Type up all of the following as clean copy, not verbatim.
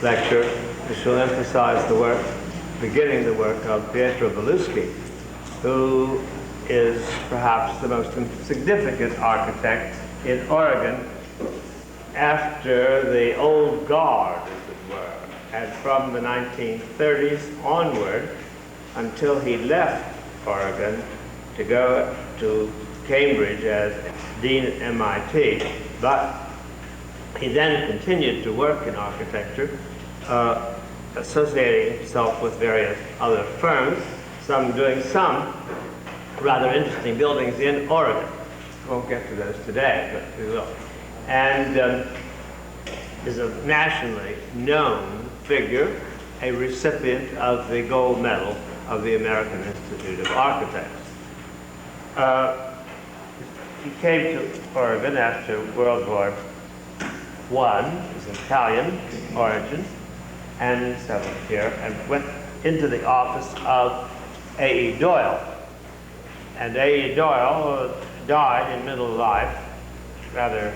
lecture, we shall emphasize beginning the work of Pietro Belluschi, who is perhaps the most significant architect in Oregon after the old guard, as it were, and from the 1930s onward until he left Oregon to go to Cambridge as dean at MIT. But he then continued to work in architecture, associating himself with various other firms, some doing some rather interesting buildings in Oregon. We won't get to those today, but we will. And is a nationally known figure, a recipient of the gold medal of the American Institute of Architects. He came to Oregon after World War I. He was Italian origin and settled here and went into the office of A.E. Doyle. And A.E. Doyle died in middle life rather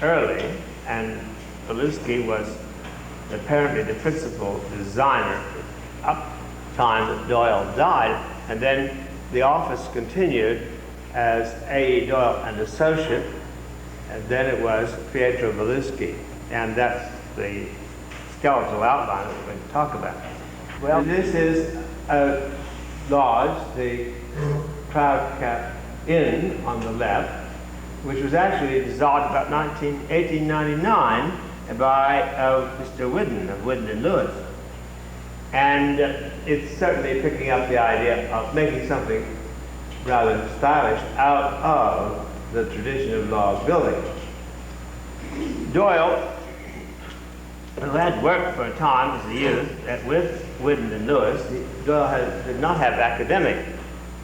early, and Belluschi was apparently the principal designer up time that Doyle died, and then the office continued as A.E. Doyle and Associate, and then it was Pietro Belluschi, and that's the skeletal outline that we're going to talk about. Well, this is a lodge, the Proud Cap Inn on the left, which was actually designed about 1899 by Mr. Whidden of Whidden and Lewis. And it's certainly picking up the idea of making something rather stylish out of the tradition of log building. Doyle, who had worked for a time as a youth with Whidden and Lewis, Doyle did not have academic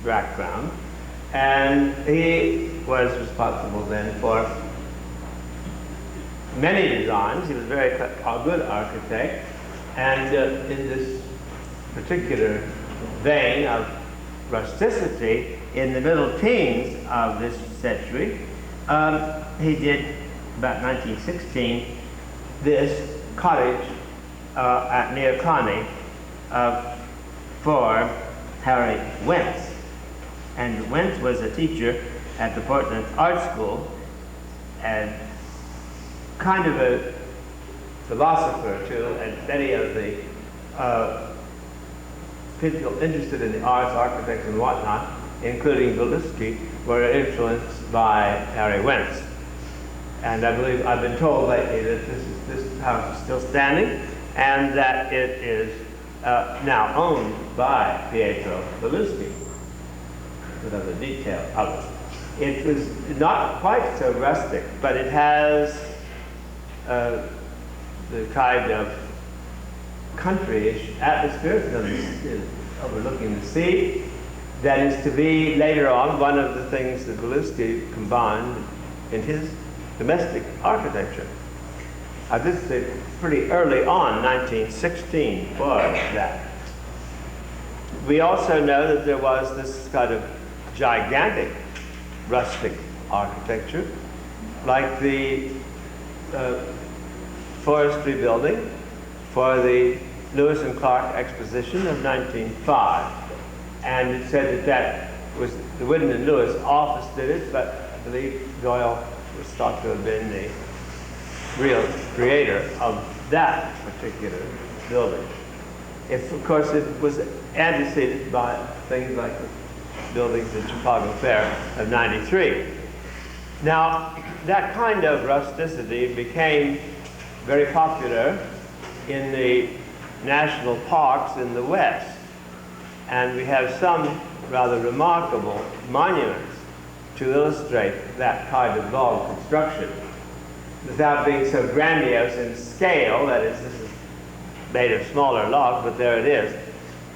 background, and he was responsible then for many designs. He was a good architect, and in this particular vein of rusticity in the middle teens of this century, he did, about 1916, this cottage near Connie for Harry Wentz. And Wentz was a teacher at the Portland Art School and kind of a philosopher too, and many of the people interested in the arts, architects and whatnot, including Belluschi, were influenced by Harry Wentz. And I believe I've been told lately that this house is still standing and that it is now owned by Pietro Belluschi. Another detail of it. It was not quite so rustic, but it has the kind of countryish atmosphere overlooking the sea that is to be later on one of the things that Belluschi combined in his domestic architecture. This is pretty early on, 1916, for that. We also know that there was this kind of gigantic rustic architecture, like the forestry building for the Lewis and Clark Exposition of 1905. And it said that that was the Whidden and Lewis office did it, but I believe Doyle was thought to have been the real creator of that particular building. Of course, it was anteceded by things like the buildings at Chicago Fair of '93. Now, that kind of rusticity became very popular in the national parks in the West. And we have some rather remarkable monuments to illustrate that kind of log construction without being so grandiose in scale. That is, this is made of smaller logs, but there it is.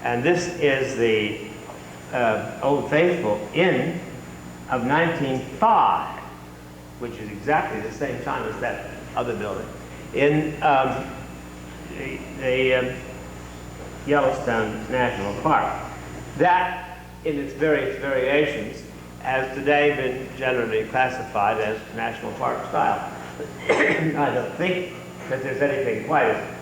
And this is the Old Faithful Inn of 1905, which is exactly the same time as that other building, in the Yellowstone National Park. That, in its various variations, has today been generally classified as national park style. I don't think that there's anything quite as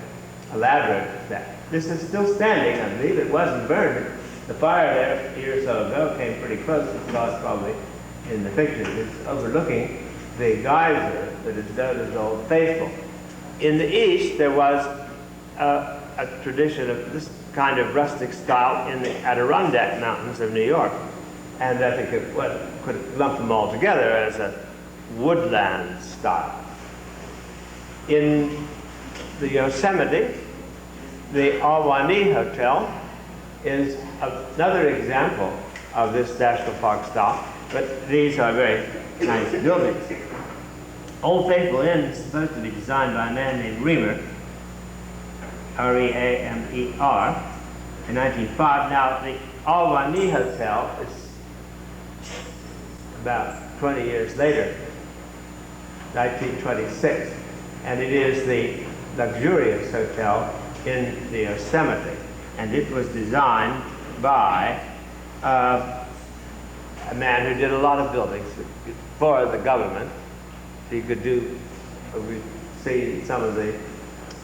elaborate as that. This is still standing, I believe. It wasn't burned. The fire there a year or so ago came pretty close. You saw it probably in the pictures. It's overlooking the geyser that is known as Old Faithful. In the east, there was a tradition of this kind of rustic style in the Adirondack Mountains of New York. And I think it could lump them all together as a woodland style. In the Yosemite, the Ahwahnee Hotel is another example of this national park style, but these are very nice buildings. Old Faithful Inn is supposed to be designed by a man named Reamer, R-E-A-M-E-R, in 1905. Now, the Ahwahnee Hotel is about 20 years later, 1926, and it is the luxurious hotel in the Yosemite, and it was designed by a man who did a lot of buildings for the government. He could do, we see some of the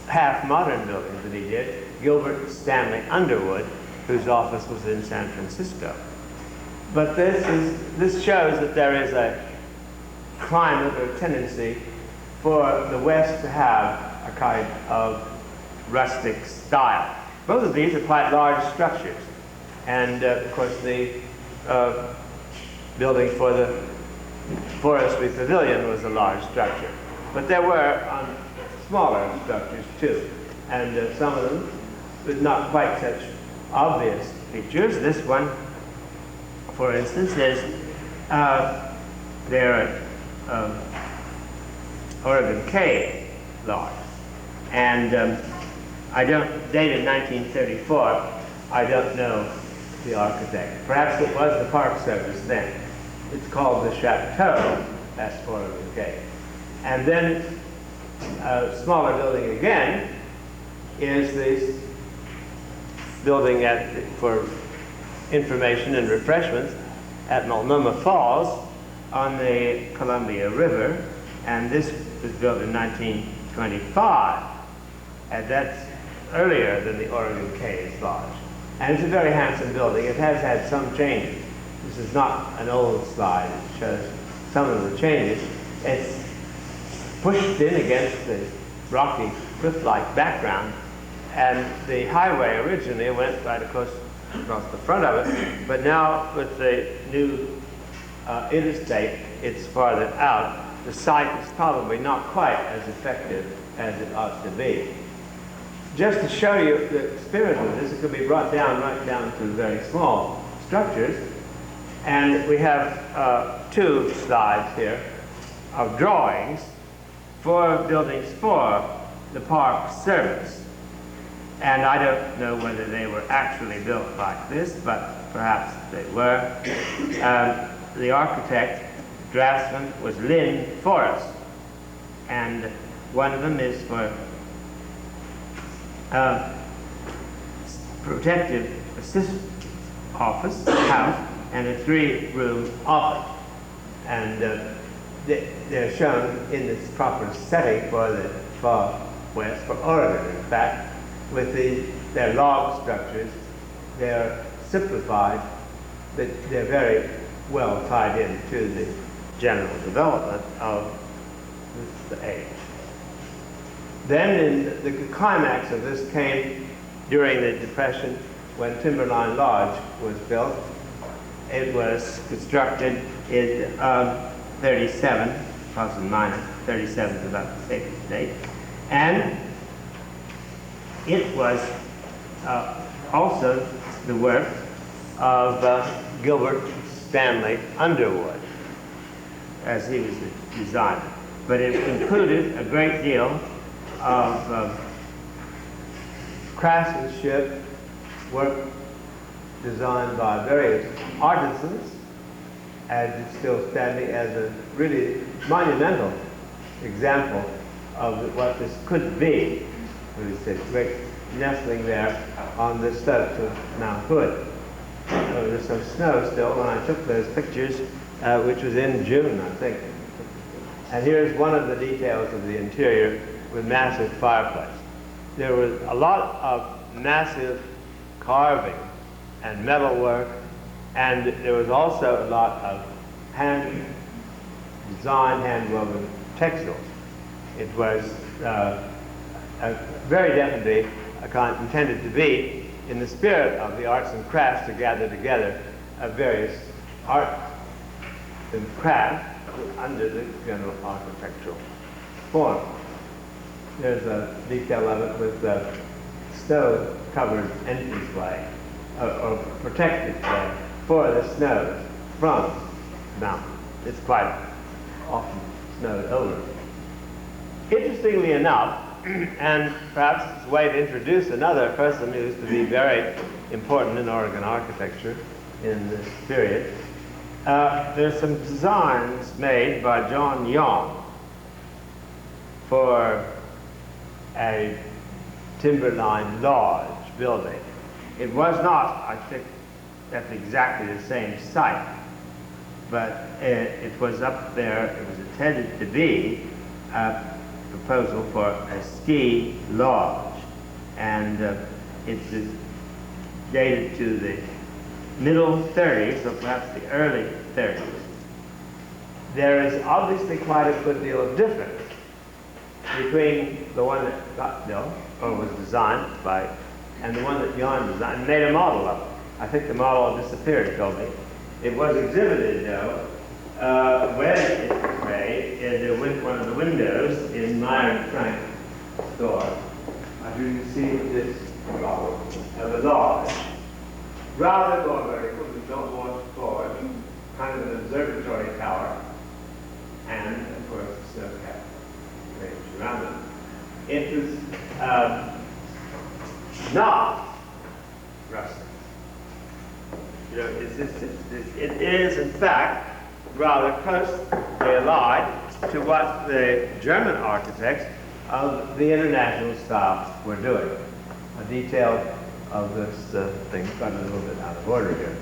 half-modern buildings that he did. Gilbert Stanley Underwood, whose office was in San Francisco. But this shows that there is a climate or tendency for the West to have a kind of rustic style. Both of these are quite large structures. And of course the building for the Forestry Pavilion was a large structure. But there were smaller structures too. And some of them with not quite such obvious features. This one, for instance, is there at Oregon Cave Lodge. And I don't, dated 1934, I don't know the architect. Perhaps it was the Park Service then. It's called the Chateau at Oregon Cave. And then a smaller building again is this building for information and refreshments at Multnomah Falls on the Columbia River. And this was built in 1925. And that's earlier than the Oregon Caves Lodge. And it's a very handsome building. It has had some changes. This is not an old slide. It shows some of the changes. It's pushed in against the rocky cliff-like background. And the highway originally went right across the front of it. But now with the new interstate, it's farther out. The site is probably not quite as effective as it ought to be. Just to show you the spirit of this, it could be brought down right down to very small structures. And we have two slides here of drawings for buildings for the Park Service. And I don't know whether they were actually built like this, but perhaps they were. The architect, draftsman, was Lynn Forrest. And one of them is for protective assistant office, house, and a 3-room office. And they're shown in this proper setting for the far west, for Oregon, in fact, with their log structures. They're simplified, but they're very well tied into the general development of the age. Then in the climax of this came during the Depression when Timberline Lodge was built. It was constructed in 37, plus and minus, 37 is about the safest date. And it was also the work of Gilbert Stanley Underwood, as he was the designer. But it included a great deal of craftsmanship, work designed by various artisans, and it's still standing as a really monumental example of what this could be. There's a great nestling there on the slopes of Mount Hood. There's some snow still when I took those pictures, which was in June, I think. And here's one of the details of the interior with massive fireplace. there was a lot of massive carving and metalwork, and there was also a lot of hand-designed, hand-woven textiles. It was very definitely a kind intended to be in the spirit of the arts and crafts to gather together various art and craft under the general architectural form. There's a detail of it with the snow-covered entranceway, or protected way for the snow from the mountain. It's quite often snowed over. Interestingly enough, and perhaps it's a way to introduce another person who's to be very important in Oregon architecture in this period, there's some designs made by John Young for a timberline lodge building. It was not, I think, at exactly the same site, but it was up there. It was intended to be a proposal for a ski lodge, and it is dated to the middle 30s, or perhaps the early 30s. There is obviously quite a good deal of difference between the one that got built, or was designed by, and the one that Jan designed and made a model of. I think the model disappeared, told me. It was exhibited, though, when it was made in one of the windows in Marion Frank's store. You can see this model of a lodge. Rather than vertical, we don't want forward, kind of an observatory tower, and of course the snow cap range around it. It was not rustic. You know, it is in fact rather closely allied to what the German architects of the international style were doing. A detail of this thing got a little bit out of order here.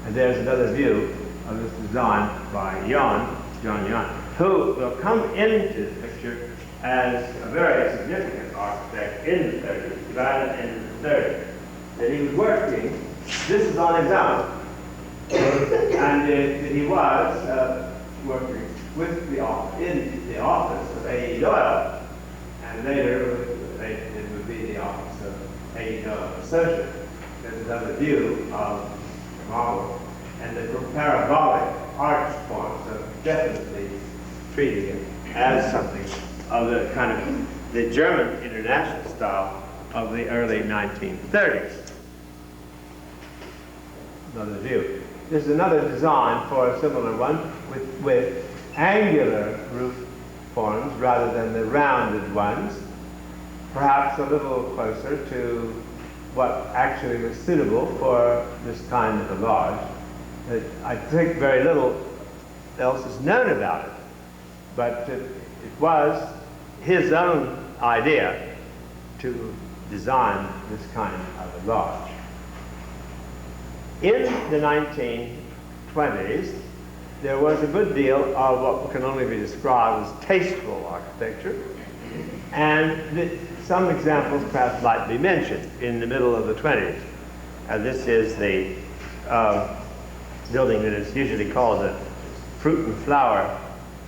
And there's another view of this design by John Young, who will come into the picture as a very significant architect in the 30s, divided into the 30s. That he was working, this is on his own, and he was working with in the office of A.E. Doyle, and later it would be the office of A.E. Doyle Associates. There's another view of the model, and the parabolic arch form, so definitely treating it as something of the kind of the German international style of the early 1930s. Another view. There's another design for a similar one with angular roof forms rather than the rounded ones, perhaps a little closer to what actually was suitable for this kind of a lodge. I think very little else is known about it, but it was his own idea to design this kind of a lodge. In the 1920s, there was a good deal of what can only be described as tasteful architecture, and some examples perhaps might be mentioned in the middle of the 20s. This is the building that is usually called the Fruit and Flower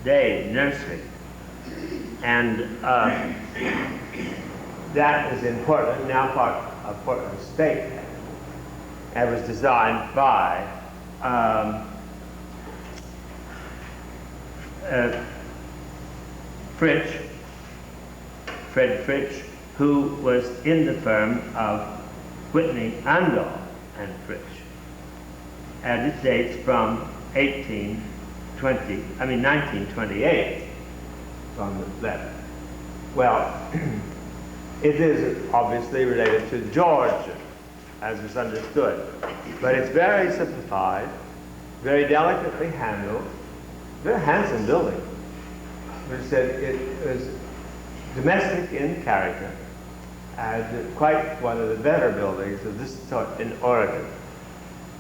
Day Nursery, and that is in Portland, now part of Portland State. It was designed by Fred Fritsch, who was in the firm of Whitney, Andal and Fritsch. And it dates from 1928 from the letter. Well, it is obviously related to Georgia, as is understood, but it's very simplified, very delicately handled, very handsome building. We said it was domestic in character, and quite one of the better buildings of this sort in Oregon.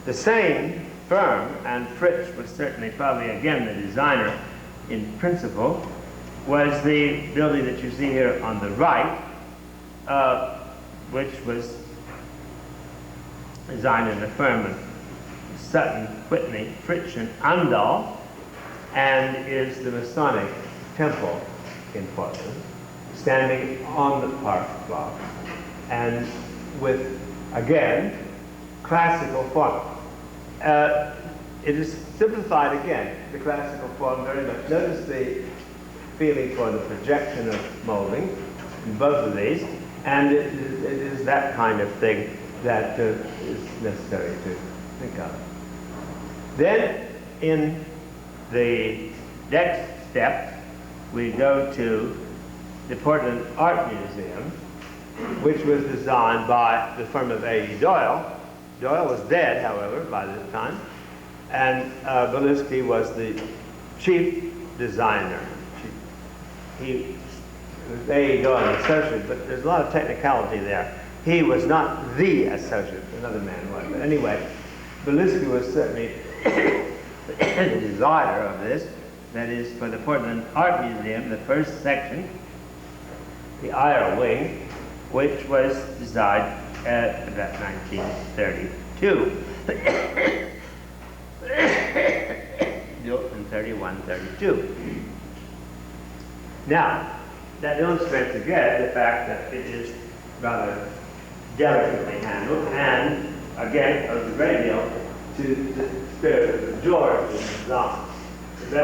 The same firm, and Fritsch was certainly probably again the designer in principle, was the building that you see here on the right, which was designed in the firm of Sutton, Whitney, Fritsch, and Andal, and is the Masonic temple in Portland, standing on the park block, and with, again, classical form. It is simplified again, the classical form very much. Notice the feeling for the projection of molding in both of these, and it is that kind of thing that is necessary to think of. Then, in the next step, we go to the Portland Art Museum, which was designed by the firm of A.E. Doyle. Doyle was dead, however, by this time, and Belisky was the chief designer. He was A.E. Doyle's associate, but there's a lot of technicality there. He was not the associate, another man was. But anyway, Belisky was certainly the designer of this. That is, for the Portland Art Museum, the first section, the Ira Wing, which was designed at about 1932. Built in 31, 32. Now, that illustrates again the fact that it is rather delicately handled, and again, owes a great deal to the spirit of George in design. I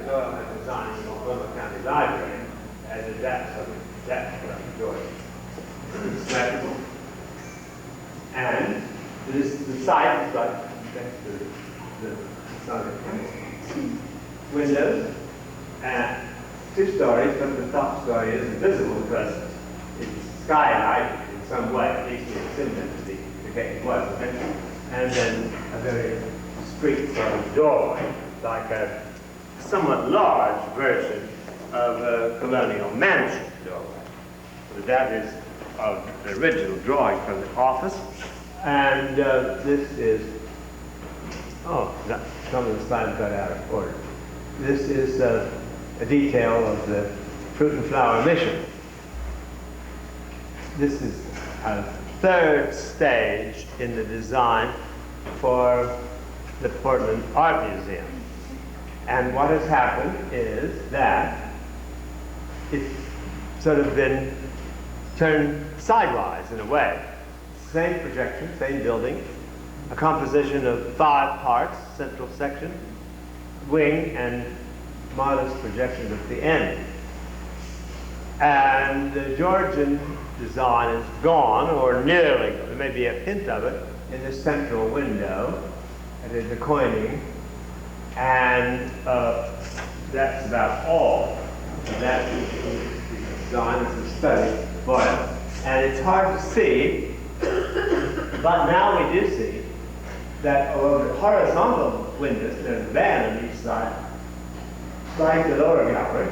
know I'm designing the Oklahoma County Library, and that's George. And the site is like next to the Masonic temple. Windows, and 2 stories, but the top story is invisible because it's skylight in some way, at least it's intended to be the case it was. And then a very street sort of doorway, like a somewhat large version of a colonial mansion doorway. So that is of the original drawing from the office. And this is, some of the slides got out of order. This is a detail of the fruit and flower mission. This is a 3rd stage in the design for the Portland Art Museum. And what has happened is that it's sort of been turned sidewise in a way. Same projection, same building, a composition of 5 parts, central section, wing, and modest projections at the end. And the Georgian design is gone, or nearly. There may be a hint of it in the central window at the coining, and that's about all. That is the design, is a study for it. And it's hard to see, but now we do see that although the horizontal windows, there's a band on each side, like the lower gallery,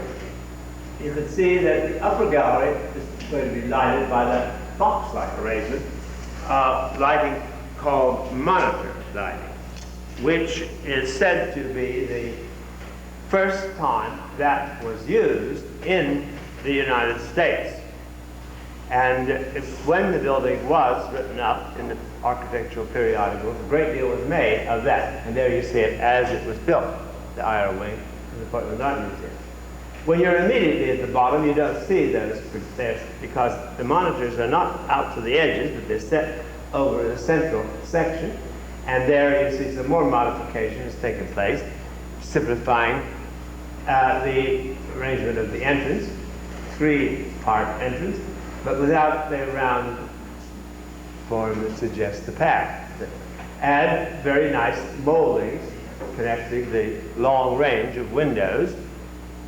you can see that the upper gallery is going to be lighted by that box-like arrangement, lighting called monitor lighting, which is said to be the first time that was used in the United States. And when the building was written up in the architectural periodicals, a great deal was made of that. And there you see it as it was built, the Ira Wing in the Portland Art Museum. When you're immediately at the bottom, you don't see those because the monitors are not out to the edges, but they're set over the central section. And there you see some more modifications taking place, simplifying the arrangement of the entrance, 3-part entrance, but without the round form that suggests the path. Add very nice moldings connecting the long range of windows.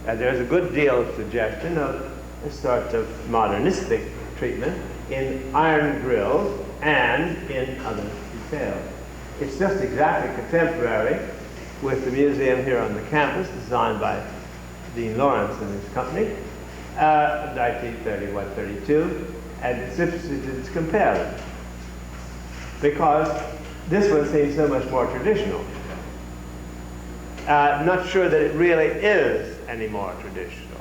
And there's a good deal of suggestion of a sort of modernistic treatment in iron grills and in other details. It's just exactly contemporary with the museum here on the campus, designed by Dean Lawrence and his company, 1931-32, and it's interesting to compare them because this one seems so much more traditional. I'm not sure that it really is any more traditional.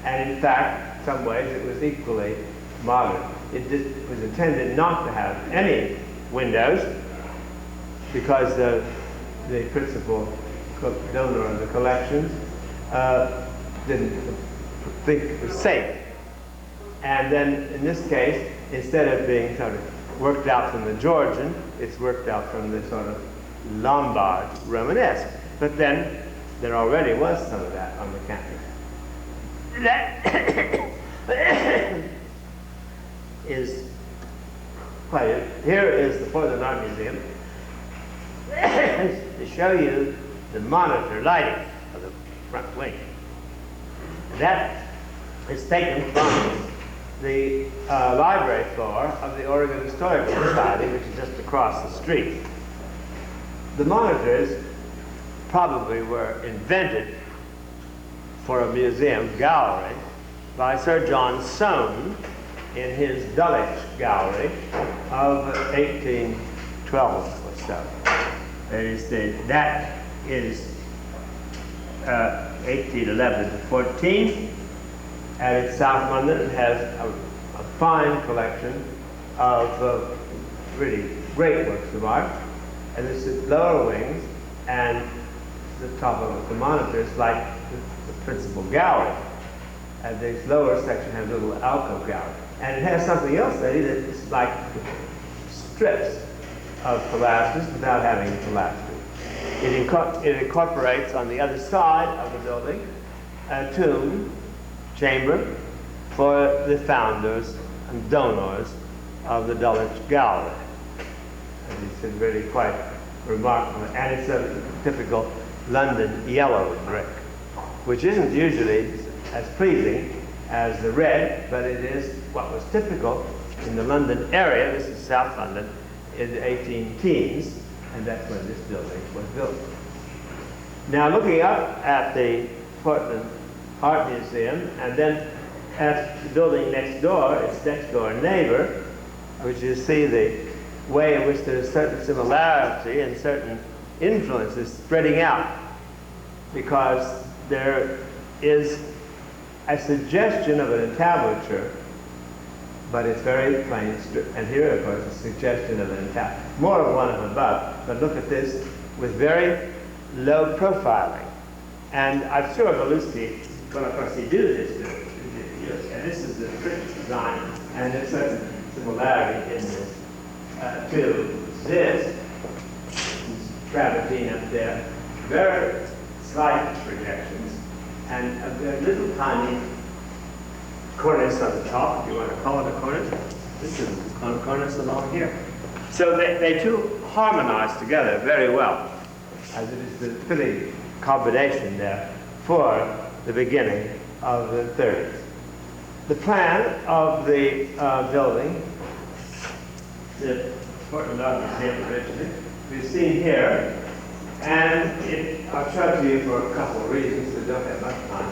And in fact, in some ways, it was equally modern. It was intended not to have any windows because the principal donor of the collections didn't think it was safe. And then in this case, instead of being sort of worked out from the Georgian, it's worked out from the sort of Lombard Romanesque. But then there already was some of that on the campus. That is quite here is the Portland Art Museum to show you the monitor lighting of the front wing. That is taken from the library floor of the Oregon Historical Society, which is just across the street. The monitors probably were invented for a museum gallery by Sir John Soane in his Dulwich Gallery of 1812 or so. That is 1811 to 14. And in South London, it has a fine collection of really great works of art. And this is lower wings, and the top of the monitor is like the principal gallery. And this lower section has a little alcove gallery. And it has something else that is like strips of pilasters without having pilasters. It incorporates on the other side of the building a tomb chamber for the founders and donors of the Dulwich Gallery. And it's really quite remarkable. And it's a typical London yellow brick, which isn't usually as pleasing as the red, but it is what was typical in the London area. This is South London in the 18-teens, and that's when this building was built. Now looking up at the Portland Art Museum, and then at the building next door, its next door neighbor, which you see the way in which there's certain similarity and certain influences spreading out, because there is a suggestion of an entablature, but it's very plain. And here, of course, a suggestion of an entablature. More of one of above, but look at this with very low profiling. And I'm sure Belushi will, of course, he do this. And this is the British design, and there's certain similarity in this to this travertine up there. Very slight projections, and a little tiny cornice on the top, if you want to call it a cornice. This is a cornice along here. So they two harmonize together very well, as it is the fitting combination there for the beginning of the 30s. The plan of the building, the Portland Art Museum originally, we've seen here, and I'll show it to you for a couple of reasons, so don't have much time.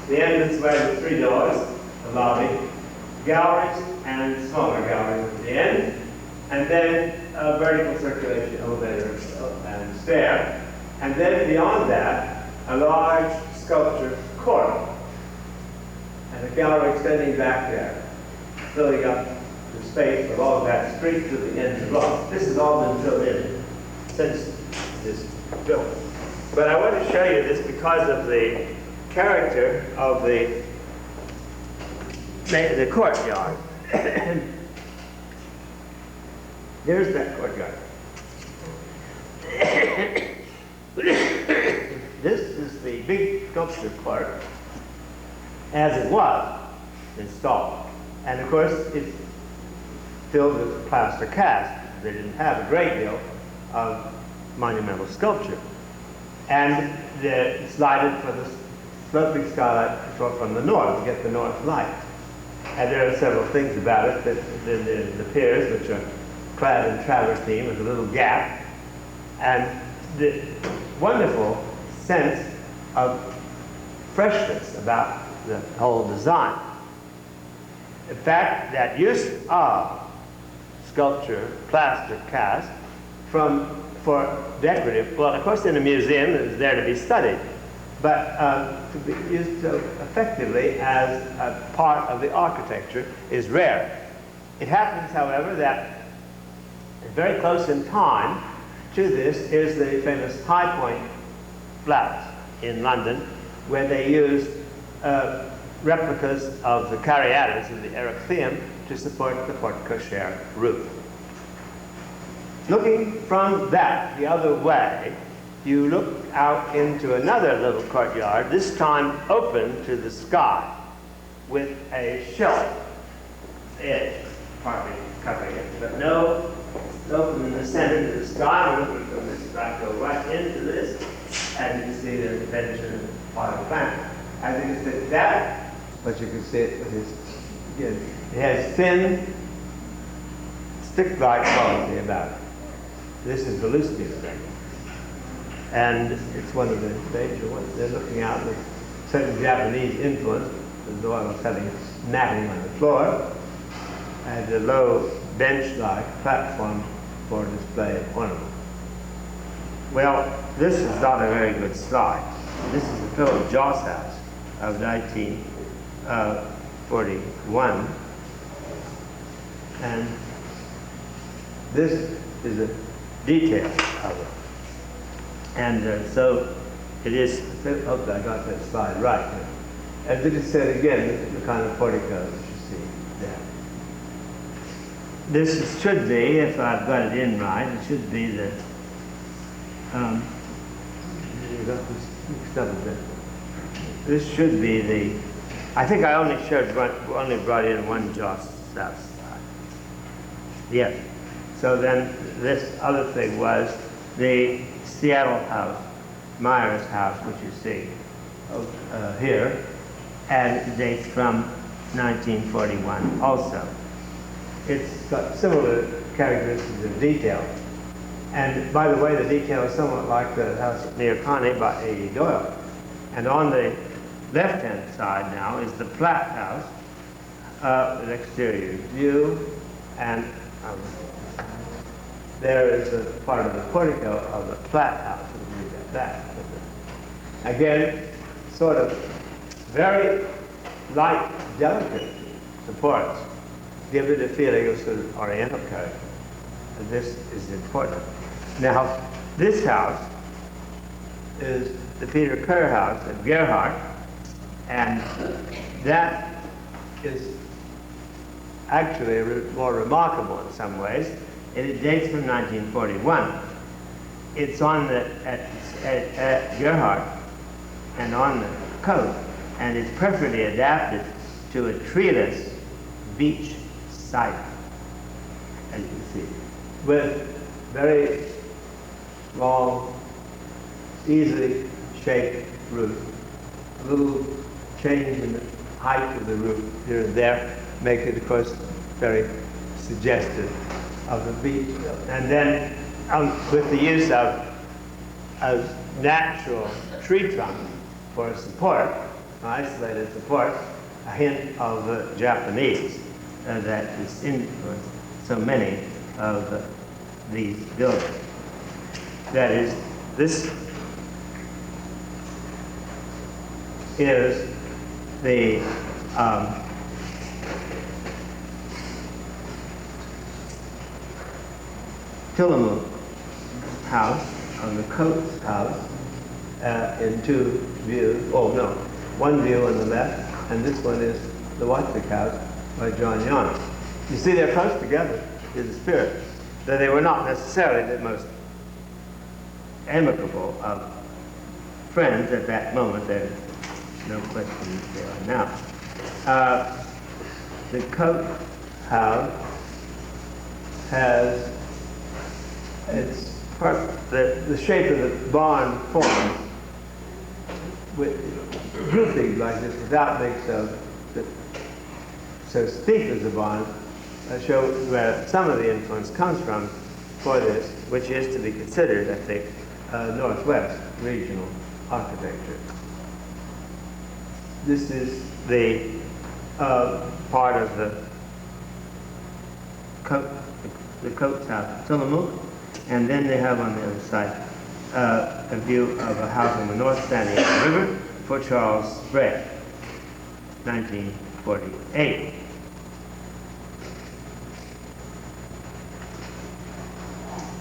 The entranceway with 3 doors, the lobby, galleries, and smaller galleries at the end, and then a vertical circulation elevator and stair. And then beyond that, a large sculpture court, and a gallery extending back there, filling up the space of all of that street to the end of Roth. This has all been filled in since this built. But I want to show you this because of the character of the courtyard. There's that courtyard. This is the big sculpture court as it was installed. And of course, it's filled with plaster cast. They didn't have a great deal of monumental sculpture. And it's lighted for the sloping skylight control from the north to get the north light. And there are several things about it. The piers, which are clad in travertine with a little gap, and the wonderful sense of freshness about the whole design. In fact, that use of sculpture, plaster cast, for decorative, well, of course, in a museum, it's there to be studied. but to be used so effectively as a part of the architecture is rare. It happens, however, that very close in time to this is the famous High Point flats in London, where they used replicas of the caryatids of the erechtheum to support the porte-cochere roof. Looking from that the other way, you look out into another little courtyard, this time open to the sky, with a shelf edge partly covering it, but no open in the center to the sky. We're looking from this side, go right into this, and you can see there's a bench and part of the planet. I think it's that, but you can see it with this, again, it has thin, stick-like quality about it. This is the Lucian thing. And it's one of the major ones. They're looking out with certain Japanese influence. The Doyle was having matting on the floor, and a low bench-like platform for display of ornament. Well, this is not a very good slide. This is the Philip Joss house of 1941. And this is a detail of it. And so it is, I hope I got that slide right. And this is said again, the kind of portico that you see there. This should be, if I've got it in right, it should be the, you got this mixed up a bit. This should be the, I think I only brought in one Joss house. Yes. So then this other thing was the Seattle house, Myers house, which you see here, and it dates from 1941 also. It's got similar characteristics of detail. And by the way, the detail is somewhat like the house near Connie by A.E. Doyle. And on the left-hand side now is the Platt house, an exterior view, and there is a part of the portico of the Platt house. Again, sort of very light, delicate supports give it a feeling of sort of oriental character. And this is important. Now, this house is the Peter Kerr house at Gerhardt, and that is actually more remarkable in some ways. It dates from 1941. It's on the, at Gerhardt and on the coast, and it's perfectly adapted to a treeless beach site, as you can see, with very long, easily shaped roof. A little change in the height of the roof here and there make it, of course, very suggestive of the beach. And then with the use of natural tree trunk for support, isolated support, a hint of the Japanese that is influenced so many of these buildings. That is, this is the Tillamook house on the Coates house in two views. Oh no, one view on the left, and this one is the Watwick house by John Yonner. You see, they're close together in the spirit, though they were not necessarily the most amicable of friends at that moment. There's no question that they are now. The Coates house has its part, the shape of the barn form with grouping like this without being so steep as the barn, show where some of the influence comes from for this, which is to be considered, I think, Northwest regional architecture. This is the part of the Coates house, Tillamook, and then they have on the other side a view of a house on the north standing of the river, Fort Charles Sprague, 1948.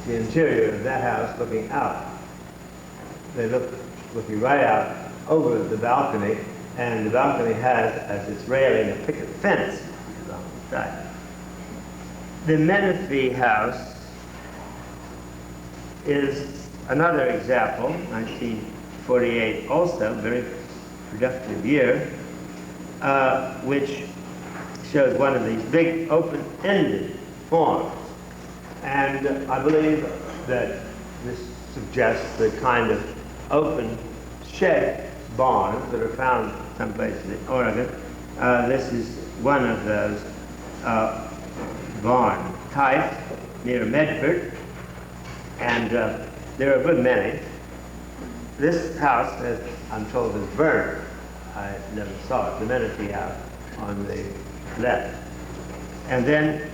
The interior of that house looking out. They looking right out over the balcony, and the balcony has as its railing a picket fence along the side. The Menifee house is another example, 1948 also, very productive year, which shows one of these big open-ended forms. And I believe that this suggests the kind of open shed barns that are found some places in Oregon. This is one of those barn types near Medford, and there are a good many. This house, as I'm told, is burned. I never saw it, the Menifee house on the left. And then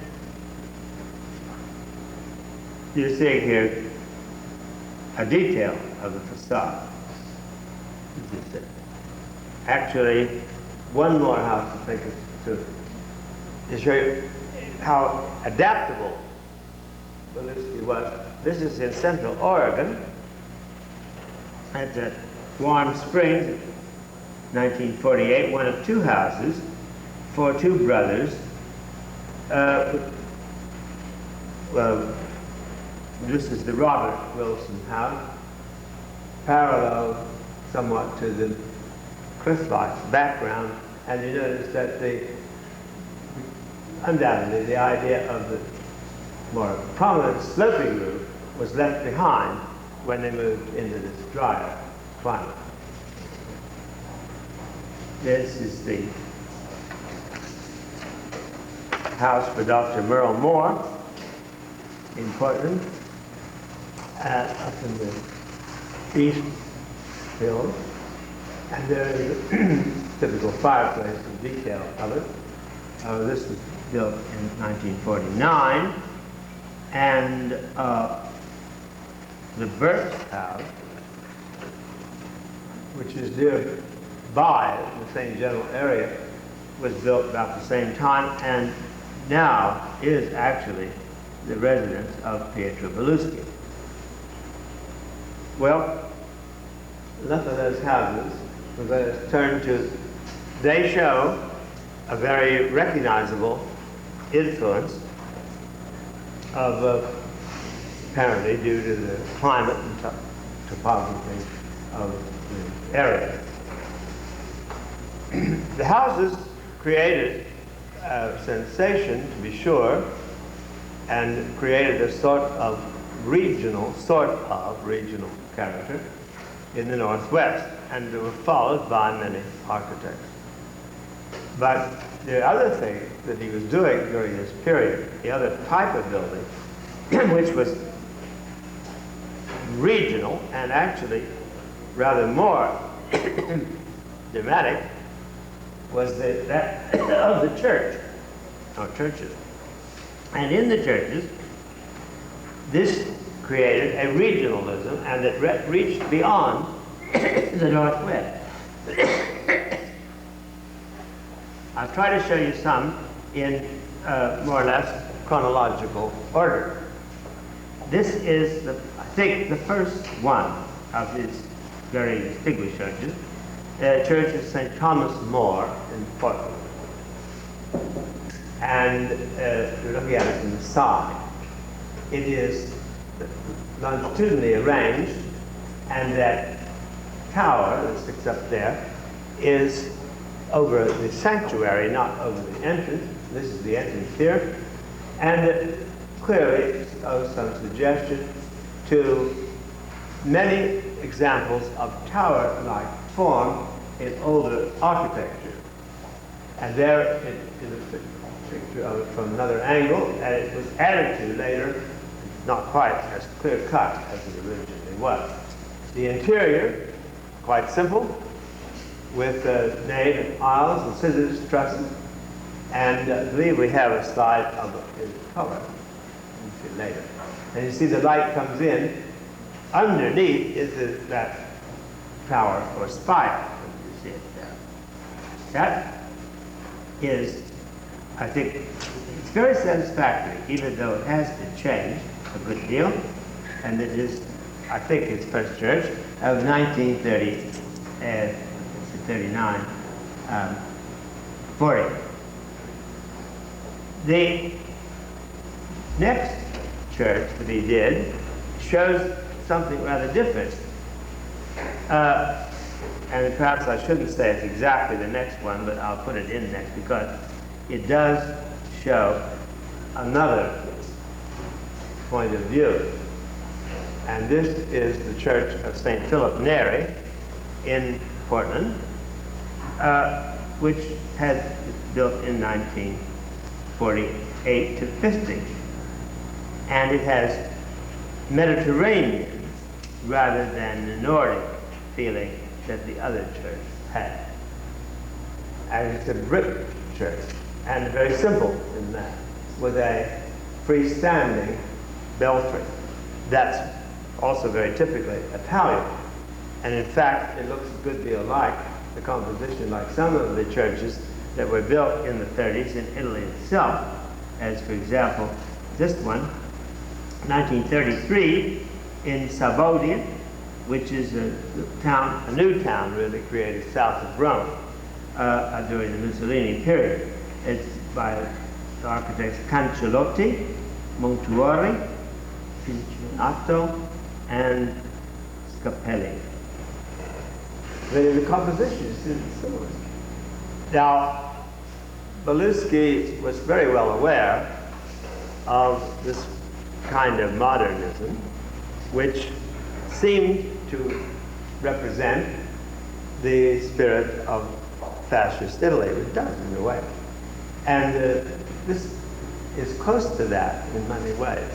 you see here a detail of the facade. Actually, one more house to think of to show you how adaptable Beluski was. This is in Central Oregon at Warm Springs, 1948, one of two houses for two brothers. Well, this is the Robert Wilson house, parallel somewhat to the cliff-like background, and you notice that undoubtedly the idea of the more prominent sloping roof was left behind when they moved into this drier climate. This is the house for Dr. Merle Moore in Portland, up in the East Hills. And there is a typical fireplace and detail of it. This was built in 1949. And the Burke's house, which is nearby in the same general area, was built about the same time and now is actually the residence of Pietro Beluski. Well, enough of those houses. We're going to turn to, they show a very recognizable influence of, apparently due to the climate and topography of the area. The houses created a sensation, to be sure, and created a sort of regional character in the Northwest, and they were followed by many architects. But the other thing that he was doing during this period, the other type of building, which was regional and actually rather more dramatic, was that of the church, or churches. And in the churches, this created a regionalism, and it reached beyond the Northwest. I'll try to show you some in more or less chronological order. This is, I think, the first one of his very distinguished churches, the Church of St. Thomas More in Portland. And you're looking at it from the side. It is longitudinally arranged, and that tower that sticks up there is over the sanctuary, not over the entrance. This is the entrance here. And it clearly owes some suggestion to many examples of tower-like form in older architecture. And there is a picture of it from another angle, and it was added to later, not quite as clear-cut as it originally was. The interior, quite simple, with nave and aisles and scissors, trusses, and I believe we have a slide of his color. We'll see later. And you see the light comes in underneath is that tower or spire. You see it there. That is, I think, it's very satisfactory, even though it has been changed a good deal, and it is, I think, its first church of 1930 and 39, 40. The next church that he did shows something rather different. And perhaps I shouldn't say it's exactly the next one, but I'll put it in next because it does show another point of view. And this is the Church of St. Philip Neri in Portland, which had built in 1948 to 50. And it has Mediterranean rather than the Nordic feeling that the other church had. And it's a brick church, and very simple in that, with a freestanding belfry. That's also very typically Italian. And in fact, it looks a good deal like the composition, like some of the churches that were built in the 30s in Italy itself, as for example, this one, 1933 in Savoia, which is a new town really created south of Rome during the Mussolini period. It's by the architects Cancellotti, Montuori, Fincinato, and Scapelli. The composition is similar. Now, Belusky was very well aware of this kind of modernism, which seemed to represent the spirit of fascist Italy, which does in a way. And this is close to that in many ways.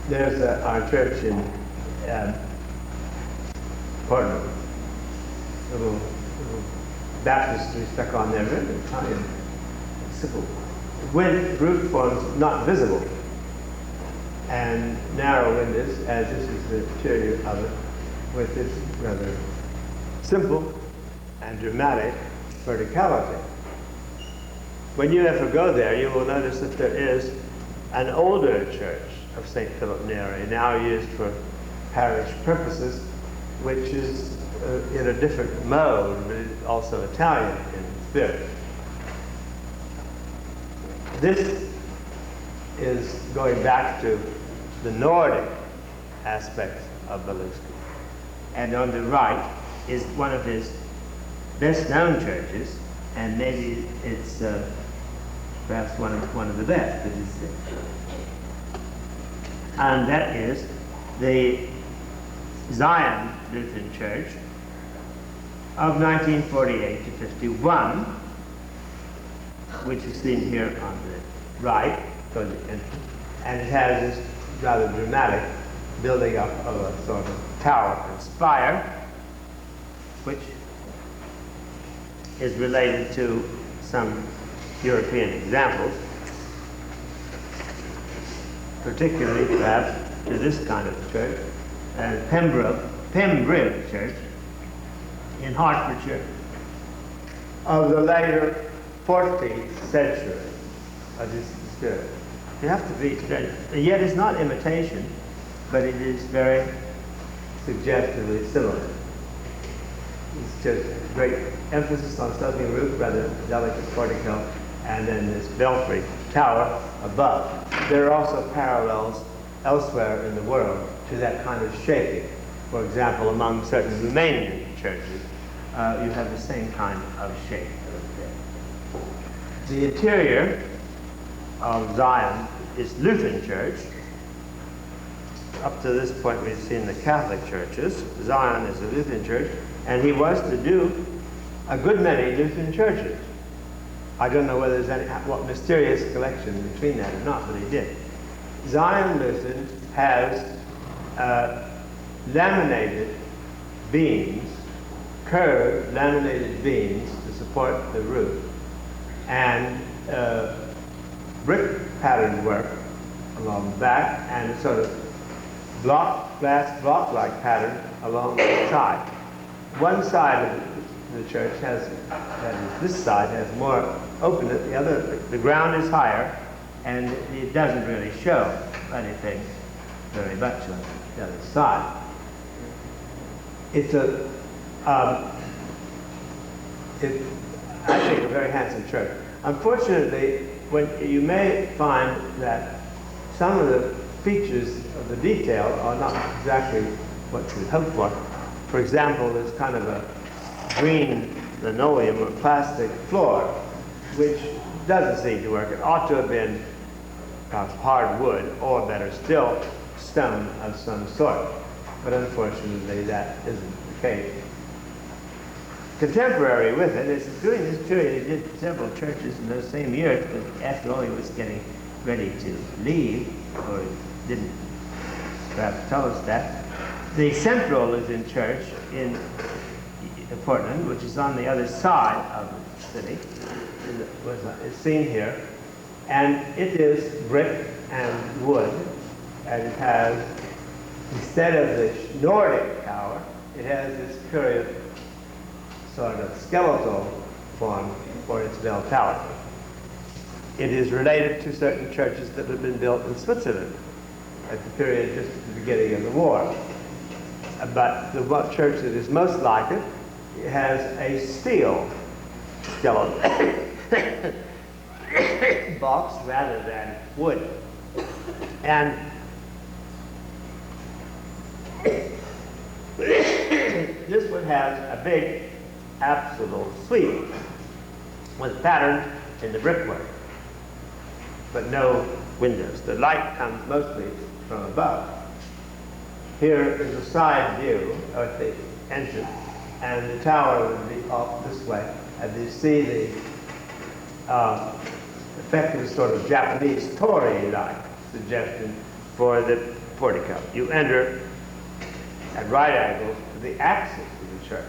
There's our church in Portland, little baptistry stuck on there, really Italian, simple. With roof forms not visible, and narrow windows, as this is the interior of it, with this rather simple and dramatic verticality. When you ever go there, you will notice that there is an older church of St. Philip Neri, now used for parish purposes, which is in a different mode, but it's also Italian in spirit. This is going back to the Nordic aspects of Belusky. And on the right is one of his best-known churches, and maybe it's perhaps one of the best that he's seen. And that is the Zion Lutheran Church of 1948 to 51, which is seen here on the right, toward the entrance, and it has this rather dramatic building up of a sort of tower and spire, which is related to some European examples, particularly perhaps to this kind of church, and Pembroke Church in Hertfordshire of the later 14th century of this spirit. You have to be, yet it's not imitation, but it is very suggestively similar. It's just great emphasis on sloping roof, rather delicate portico, and then this belfry tower above. There are also parallels elsewhere in the world to that kind of shaping. For example, among certain Romanian churches, you have the same kind of shape. The interior of Zion is Lutheran church. Up to this point, we've seen the Catholic churches. Zion is a Lutheran church, and he was to do a good many Lutheran churches. I don't know whether there's any mysterious connection between that or not, but he did. Zion Lutheran has laminated beams, curved laminated beams to support the roof, and brick pattern work along the back, and a sort of glass block-like pattern along the side. One side of the church has, that is, this side has more openness. The other, the ground is higher, and it doesn't really show anything very much on the other side. It's I think, a very handsome church. Unfortunately, when you may find that some of the features of the detail are not exactly what you would hope for. For example, there's kind of a green linoleum or plastic floor, which doesn't seem to work. It ought to have been hard wood, or better still, stone of some sort. But unfortunately, that isn't the case. Contemporary with it is during this period, he did several churches in those same years, but after all, he was getting ready to leave, or he didn't perhaps tell us that. The central is in church in Portland, which is on the other side of the city. It's seen here. And it is brick and wood, and it has, instead of the Nordic tower, it has this curious sort of skeletal form for its bell tower. It is related to certain churches that have been built in Switzerland at the period just at the beginning of the war. But the church that is most like it has a steel skeleton box rather than wood. And this one has a big apsidal suite with patterns in the brickwork, but no windows. The light comes mostly from above. Here is a side view of the entrance, and the tower would be off this way. And you see the effect of a sort of Japanese torii-like suggestion for the portico. You enter at right angles to the axis of the church.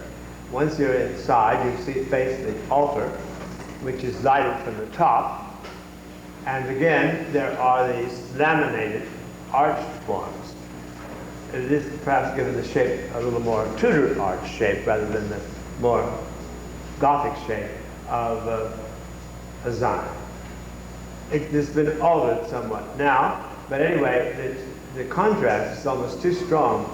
Once you're inside, you see face the altar, which is lighted from the top. And again, there are these laminated arched forms. It is perhaps given the shape a little more Tudor arch shape rather than the more Gothic shape of a Zion. It has been altered somewhat now, but anyway, the contrast is almost too strong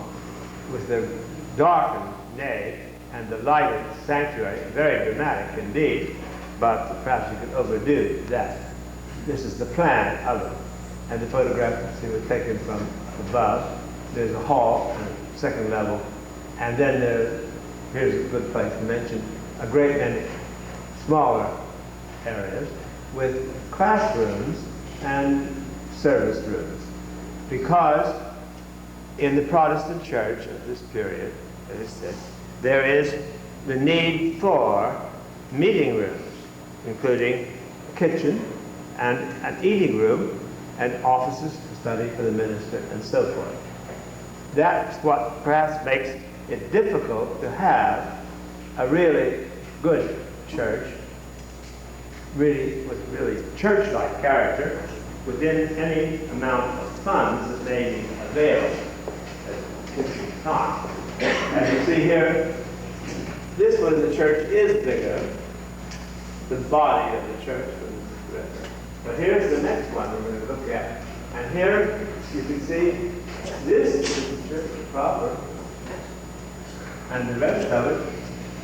with the darkened nave and the lighted sanctuary. Very dramatic indeed, but perhaps you could overdo that. This is the plan of it, and the photographs were taken from above. There's a hall, a second level, and then here's a good place to mention, a great many smaller areas with classrooms and service rooms. Because in the Protestant church of this period, as I said, there is the need for meeting rooms, including a kitchen and an eating room and offices to study for the minister and so forth. That's what perhaps makes it difficult to have a really good church, really with really church-like character, within any amount of funds that may be available at the time. As you see here, this one, the church is bigger, the body of the church. But here's the next one we're going to look at. And here you can see this is the church proper, and the rest of it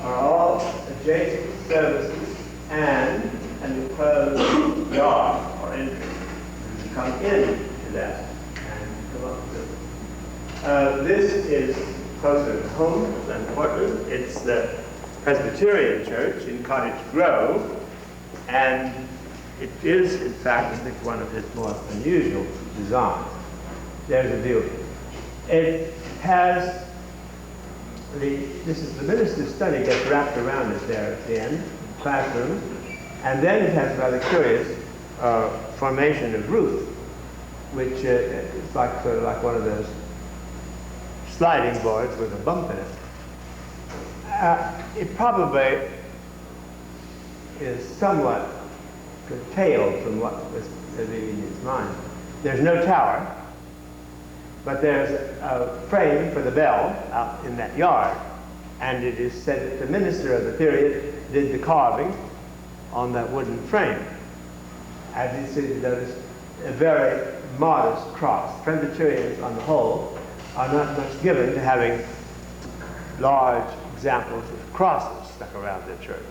are all adjacent services and an enclosed yard or entrance. You come into that and come up to it. This is closer to home than Portland. It's the Presbyterian Church in Cottage Grove, and it is, in fact, I think, one of his more unusual designs. There's a view. It has this is the minister's study gets wrapped around it there at the end, classroom, and then it has a rather curious formation of roof, which is like sort of like one of those sliding boards with a bump in it. It probably is somewhat curtailed from what was in his mind. There's no tower, but there's a frame for the bell out in that yard. And it is said that the minister of the period did the carving on that wooden frame. As you see, there's a very modest cross. Presbyterians, on the whole, are not much given to having large examples of crosses stuck around their church.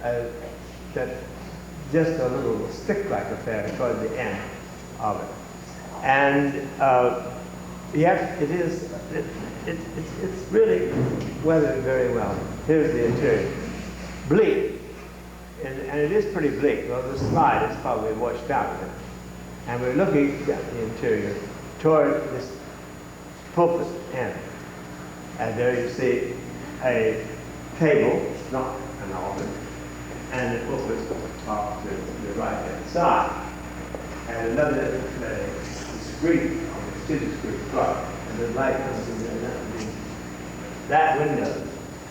That just a little stick-like affair toward the end of it. And yet it is, it's really weathered very well. Here's the interior. Bleak. And it is pretty bleak. Well, the slide is probably washed out of it. And we're looking at the interior toward this pulpit end. And there you see a table, not an altar, and the pulpit off to the right-hand side. And another screen on the student screen front. And the light comes in there. That window,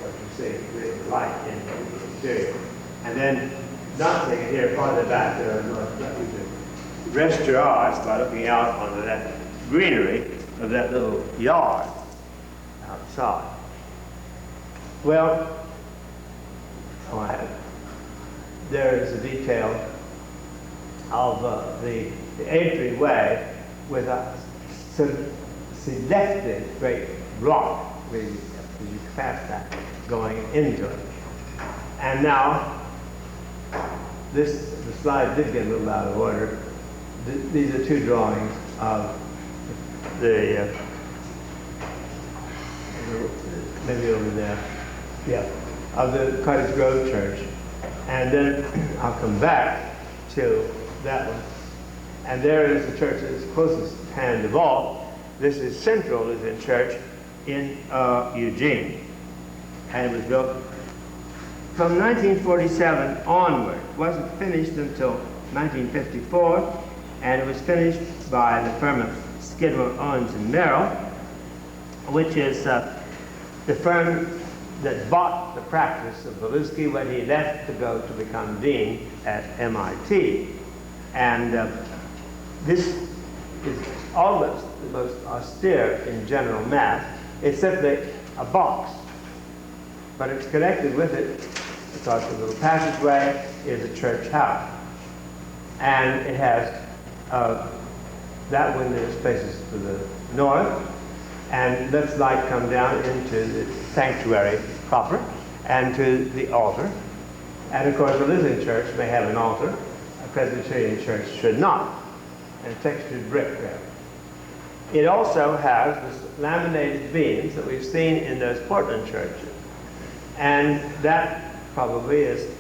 what you see, with the light in the interior. And then, not taking here farther back, there are you can rest your eyes by looking out onto that greenery of that little yard outside. Well, there is a detail of the entryway with a selected great rock, where you pass that going into it. And now, the slide did get a little out of order. These are two drawings of the, maybe over there, yeah, of the Cottage Grove Church. And then I'll come back to that one. And there is the church that's closest hand of all. This is Central Lutheran Church in Eugene. And it was built from 1947 onward. It wasn't finished until 1954, and it was finished by the firm of Skidmore, Owens and Merrill, which is the firm that bought the practice of Belusky when he left to go to become dean at MIT. And this is almost the most austere in general math. It's simply a box, but it's connected with it because the little passageway is a church house. And it has that window faces to the north, and lets light come down into the sanctuary proper and to the altar. And of course, a Lutheran church may have an altar. A Presbyterian church should not. And textured brick there. It also has this laminated beams that we've seen in those Portland churches. And that probably is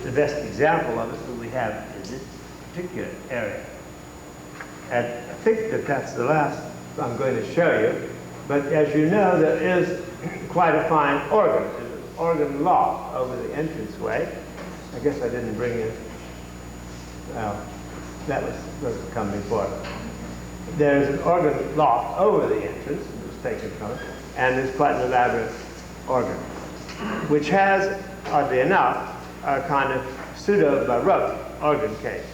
the best example of it that we have in this particular area. And I think that that's the last I'm going to show you. But as you know, there is quite a fine organ. There's an organ loft over the entranceway. I guess I didn't bring in, well, that was supposed to come before. There's an organ loft over the entrance, it was taken from it, and there's quite an elaborate organ, which has, oddly enough, a kind of pseudo-Baroque organ case.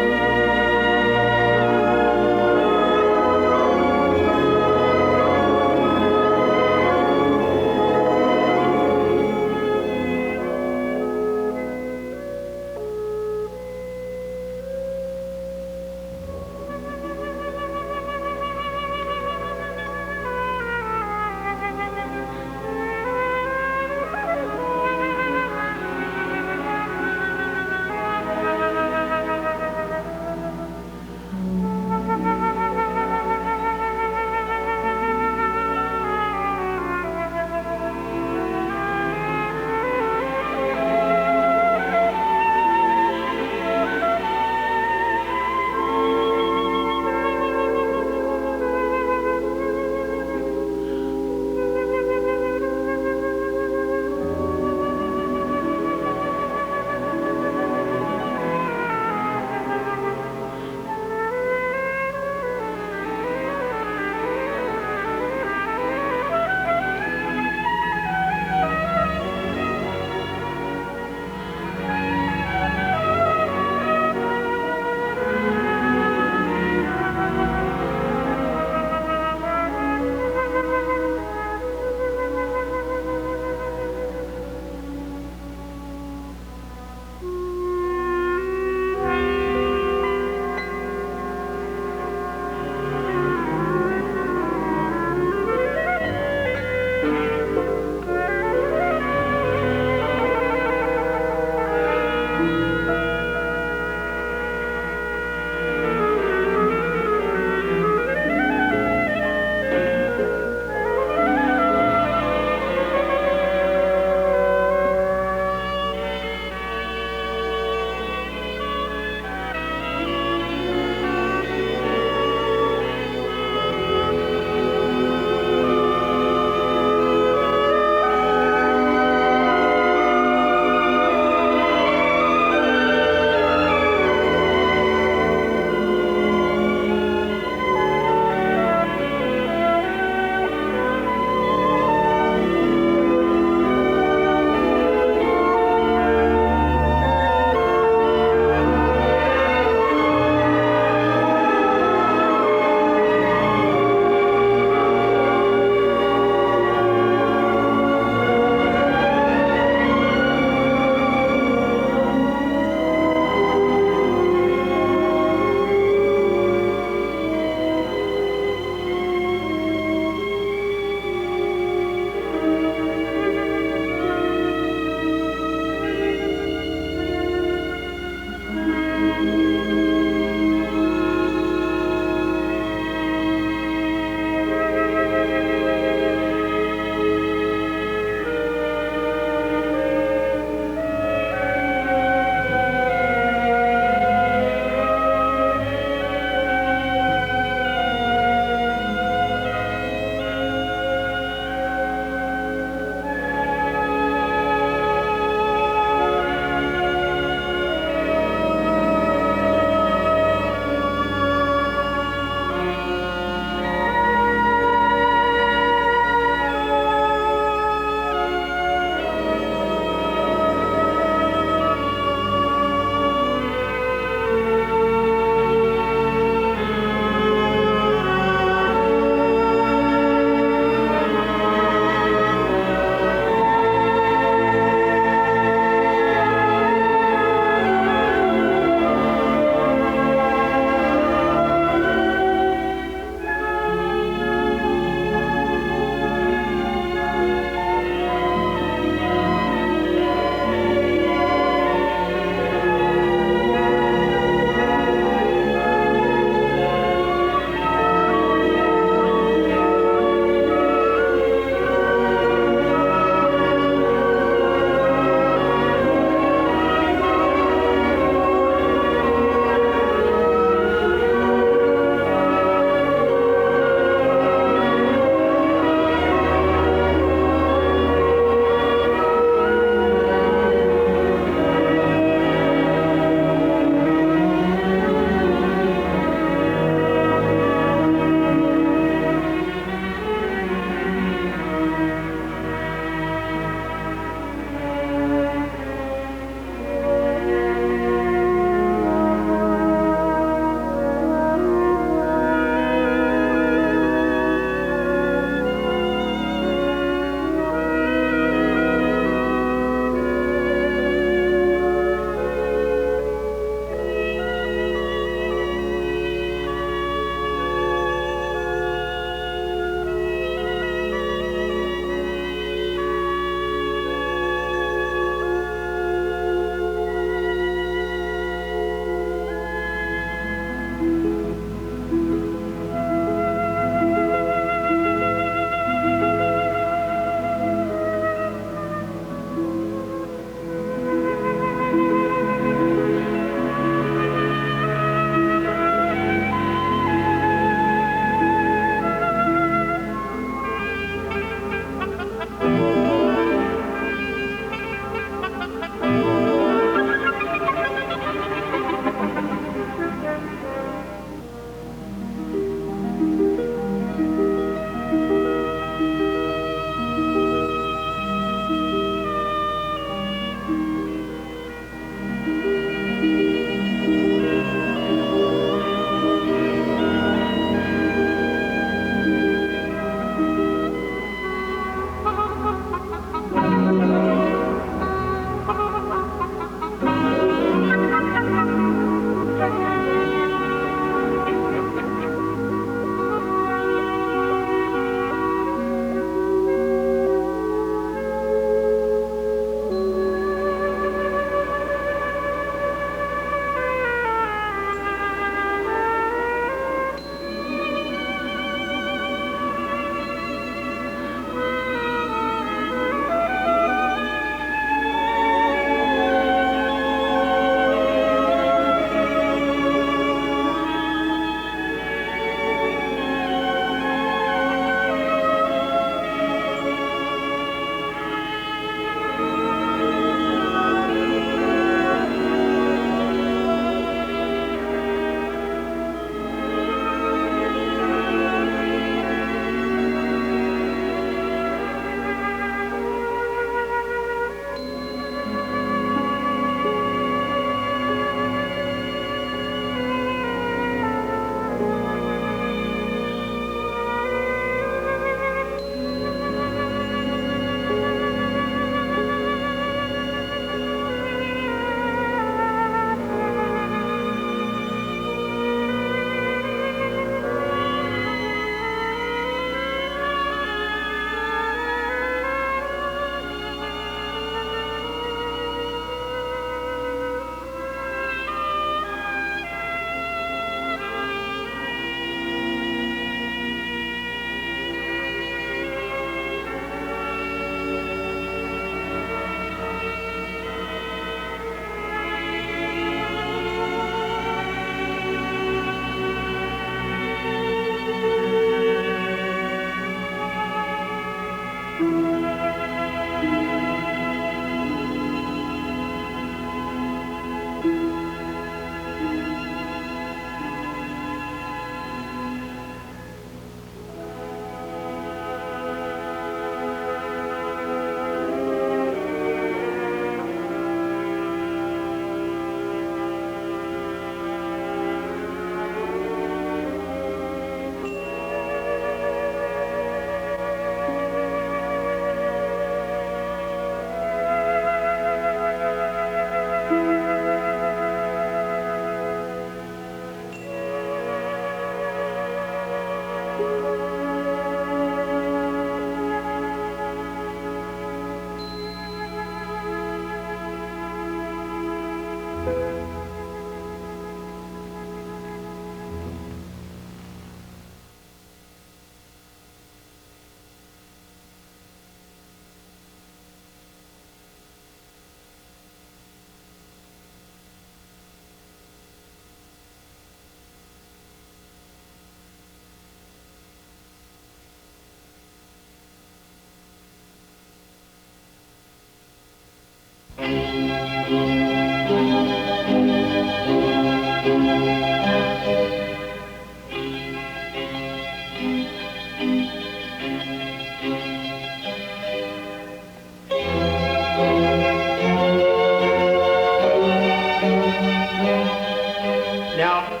Now,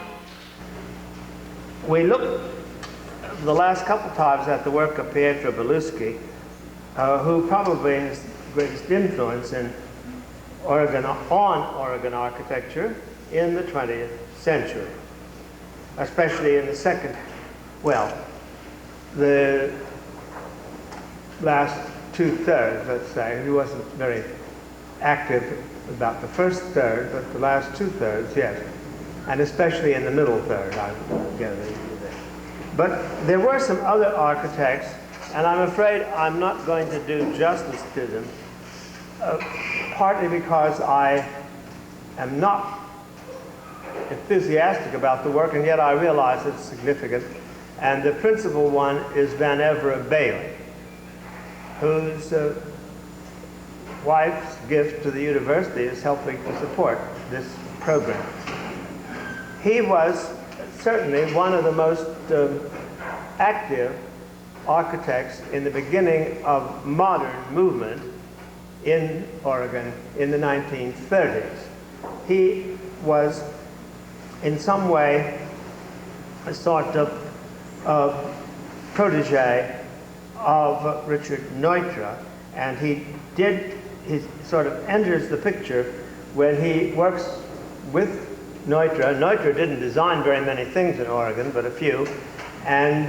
we looked the last couple times at the work of Pietro Belluschi, who probably has the greatest influence in Oregon architecture in the 20th century, especially in the the last two-thirds, let's say. He wasn't very active about the first third, but the last two-thirds, yes. And especially in the middle third, I get it. But there were some other architects, and I'm afraid I'm not going to do justice to them, partly because I am not enthusiastic about the work, and yet I realize it's significant. And the principal one is Van Everett Bailey, whose wife's gift to the university is helping to support this program. He was certainly one of the most active architects in the beginning of modern movement in Oregon in the 1930s. He was in some way a sort of protege of Richard Neutra, and he sort of enters the picture when he works with Neutra. Neutra didn't design very many things in Oregon, but a few, and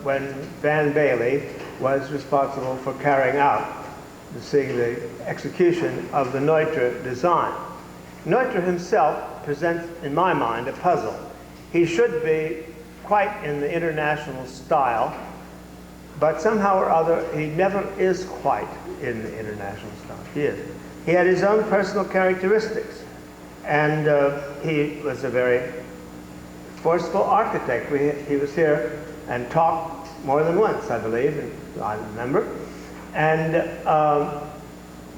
when Van Bailey was responsible for carrying out, seeing the execution of the Neutra design. Neutra himself presents, in my mind, a puzzle. He should be quite in the international style, but somehow or other he never is quite in the international style. He is. He had his own personal characteristics, and he was a very forceful architect. He was here and talked more than once, I believe, and I remember. And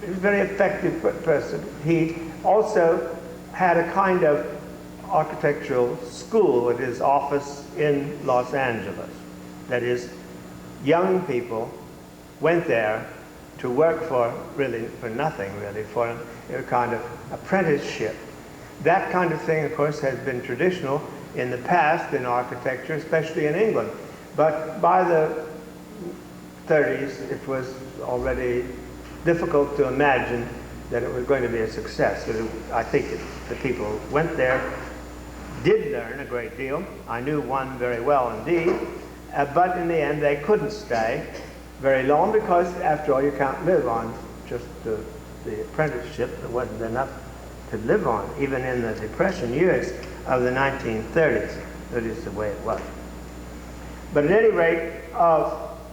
he was a very effective person. He also had a kind of architectural school at his office in Los Angeles. That is, young people went there to work for nothing, really, for a kind of apprenticeship. That kind of thing, of course, has been traditional in the past in architecture, especially in England. But by the 30s, it was already difficult to imagine that it was going to be a success. I think the people who went there did learn a great deal. I knew one very well indeed, but in the end they couldn't stay very long because, after all, you can't live on just the apprenticeship. There wasn't enough to live on, even in the Depression years of the 1930s. That is the way it was. But at any rate,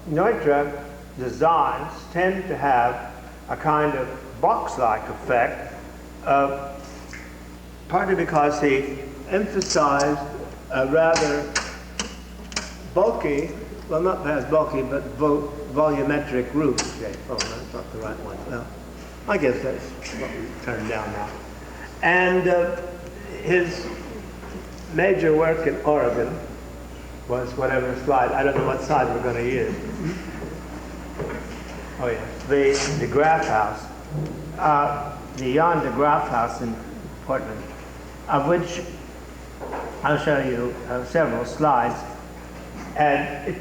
Neutra designs tend to have a kind of box-like effect, partly because he emphasized a rather bulky, well, not perhaps bulky, but volumetric roof shape. Oh, that's not the right one. Well, I guess that's what we turned down now. And his major work in Oregon was whatever slide, I don't know what slide we're going to use. Oh yes, the Graff House, the Jan de Graaf House in Portland, of which I'll show you several slides. And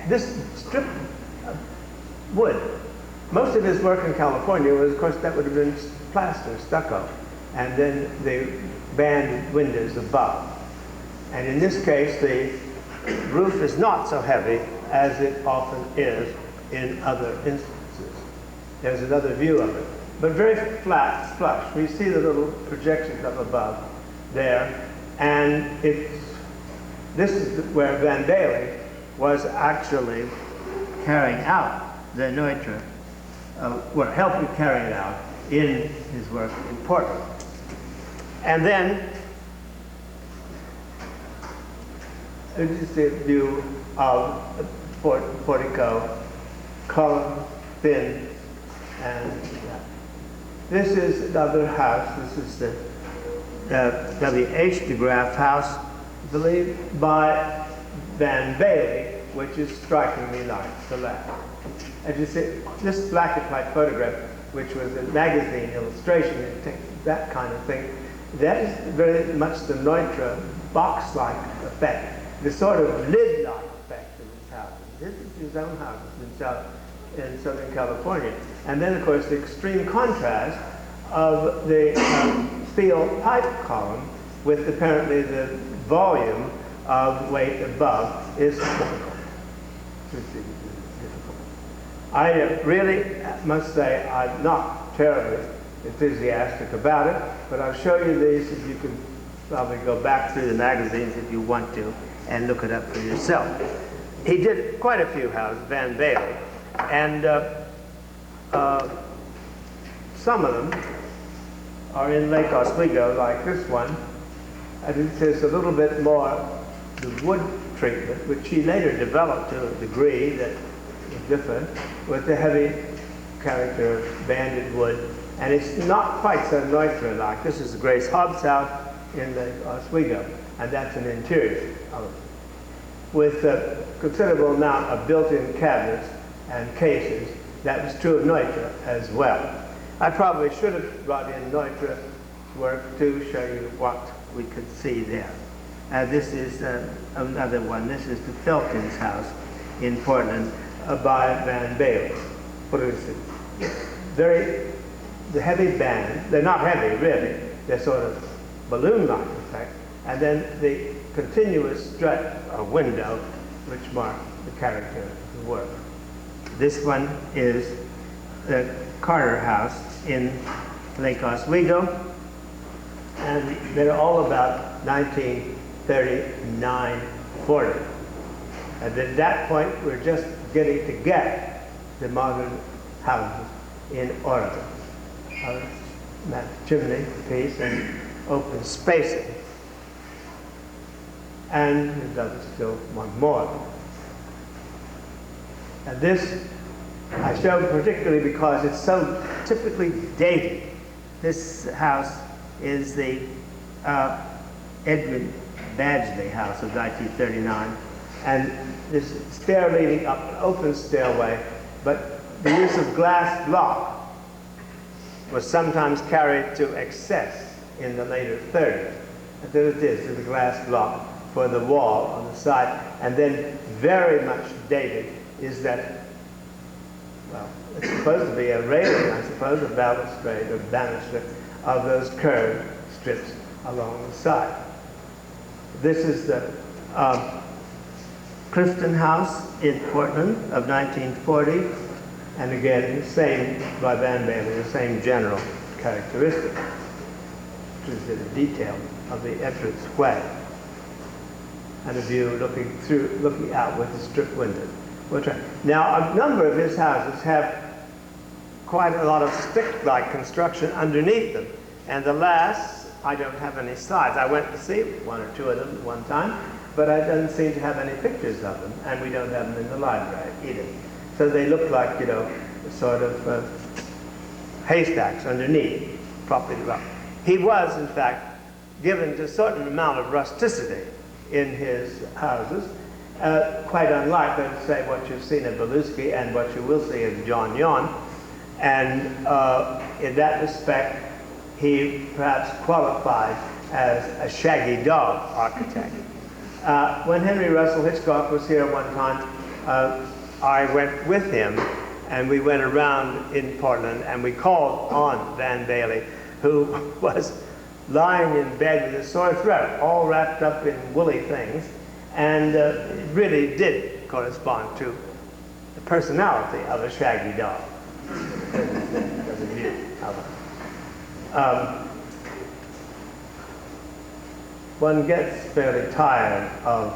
this strip of wood, most of his work in California was, of course, that would have been plaster, stucco, and then the banded windows above. And in this case, the roof is not so heavy as it often is in other instances. There's another view of it, but very flat, flush. We see the little projections up above there, and this is where Van Bailey was actually carrying out the Neutra, helping carry it out in his work in Portland. And then, this is the view of the portico, column, thin, and this is another house. This is the W.H. de Graaf House, I believe, by Van Bailey, which is strikingly like the last. As you see, this black and white photograph, which was a magazine illustration, that kind of thing, that is very much the Neutra box-like effect, the sort of lid-like effect of his houses. This is his own houses in Southern California. And then, of course, the extreme contrast of the steel pipe column with apparently the volume of weight above is I really must say I'm not terribly enthusiastic about it, but I'll show you these, and you can probably go back through the magazines if you want to and look it up for yourself. He did quite a few houses, Van Bailey, and some of them are in Lake Oswego, like this one. And there's a little bit more the wood treatment, which he later developed to a degree that is different, with the heavy character of banded wood. And it's not quite so Neutra-like. This is Grace Hobbs' house in Lake Oswego, and that's an interior of it, with a considerable amount of built-in cabinets and cases. That was true of Neutra as well. I probably should have brought in Neutra work to show you what we could see there. This is another one. This is the Felton's house in Portland by Van Bailey. What is it? The heavy band, they're not heavy really, they're sort of balloon-like effect, and then the continuous strut or window which mark the character of the work. This one is the Carter House in Lake Oswego, and they're all about 1939-40. And at that point, we're just getting to get the modern houses in Oregon. That chimney piece and open spacing. And it does still one more. And this I show particularly because it's so typically dated. This house is the Edwin Badgley house of 1939. And this stair leading up, an open stairway, but the use of glass block was sometimes carried to excess in the later 30s. And there it is, the glass block for the wall on the side. And then very much dated is that, well, it's supposed to be a railing, I suppose, a balustrade or banister of those curved strips along the side. This is the Clifton House in Portland of 1940. And again, the same, by Van Bailey, the same general characteristic, which is the detail of the entrance way and a view looking out with the strip window. Now, a number of his houses have quite a lot of stick-like construction underneath them. And the last, I don't have any slides. I went to see one or two of them at one time, but I don't seem to have any pictures of them, and we don't have them in the library either. So they look like, you know, sort of haystacks underneath, properly rough. He was, in fact, given to a certain amount of rusticity in his houses, quite unlike, let's say, what you've seen in Beluski and what you will see in John Yon. And in that respect, he perhaps qualified as a shaggy dog architect. When Henry Russell Hitchcock was here one time, I went with him, and we went around in Portland, and we called on Van Bailey, who was lying in bed with a sore throat, all wrapped up in woolly things, and it really did correspond to the personality of a shaggy dog. One gets fairly tired of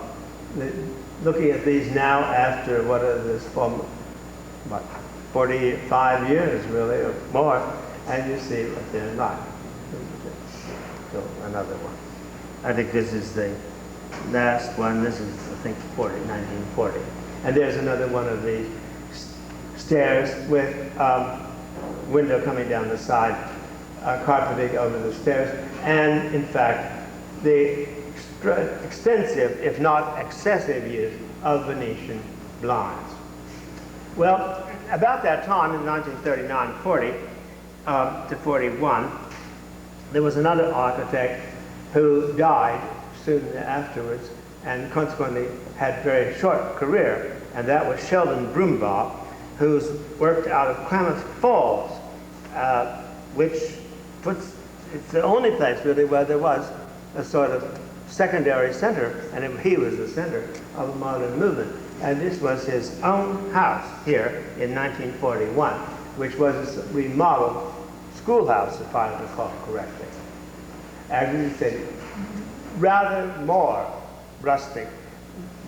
looking at these now after what are this for about 45 years really or more, and you see what they're like. So another one. I think this is the last one. This is, I think, 1940. And there's another one of these stairs with window coming down the side, carpeting over the stairs, and in fact the extensive, if not excessive, use of Venetian blinds. Well, about that time, in 1939-40 to 41, there was another architect who died soon afterwards and consequently had a very short career, and that was Sheldon Brumbaugh, who's worked out of Klamath Falls, which it's the only place really where there was a sort of secondary center, and he was the center of the modern movement. And this was his own house here in 1941, which was a remodeled schoolhouse, if I recall correctly. As you said, rather more rustic.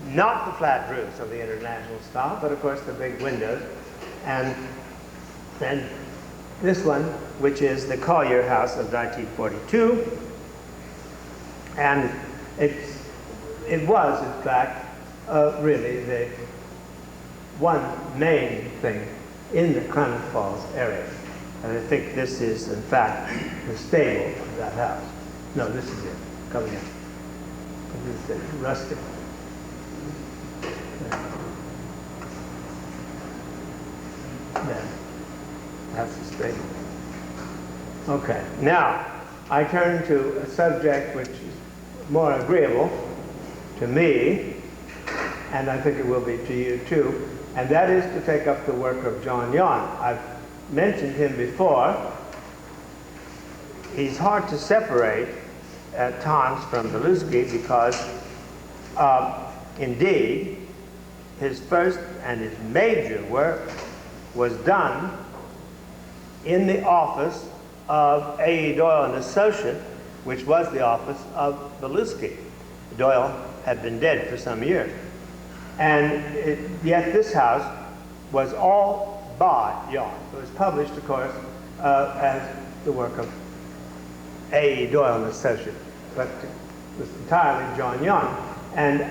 Not the flat roofs of the international style, but of course the big windows. And then this one, which is the Collier House of 1942. And it was, in fact, really the one main thing in the Klamath Falls area. And I think this is, in fact, the stable of that house. No, this is it, coming in. This is the rustic. There. That's the stable. Okay, now I turn to a subject which is more agreeable to me, and I think it will be to you too, and that is to take up the work of John Yon. I've mentioned him before. He's hard to separate at times from Beluski because indeed his first and his major work was done in the office of A.E. Doyle and Associate, which was the office of Beluski. Doyle had been dead for some years. And yet this house was all by Yon. It was published, of course, as the work of A.E. Doyle and Associate, but it was entirely John Yon. And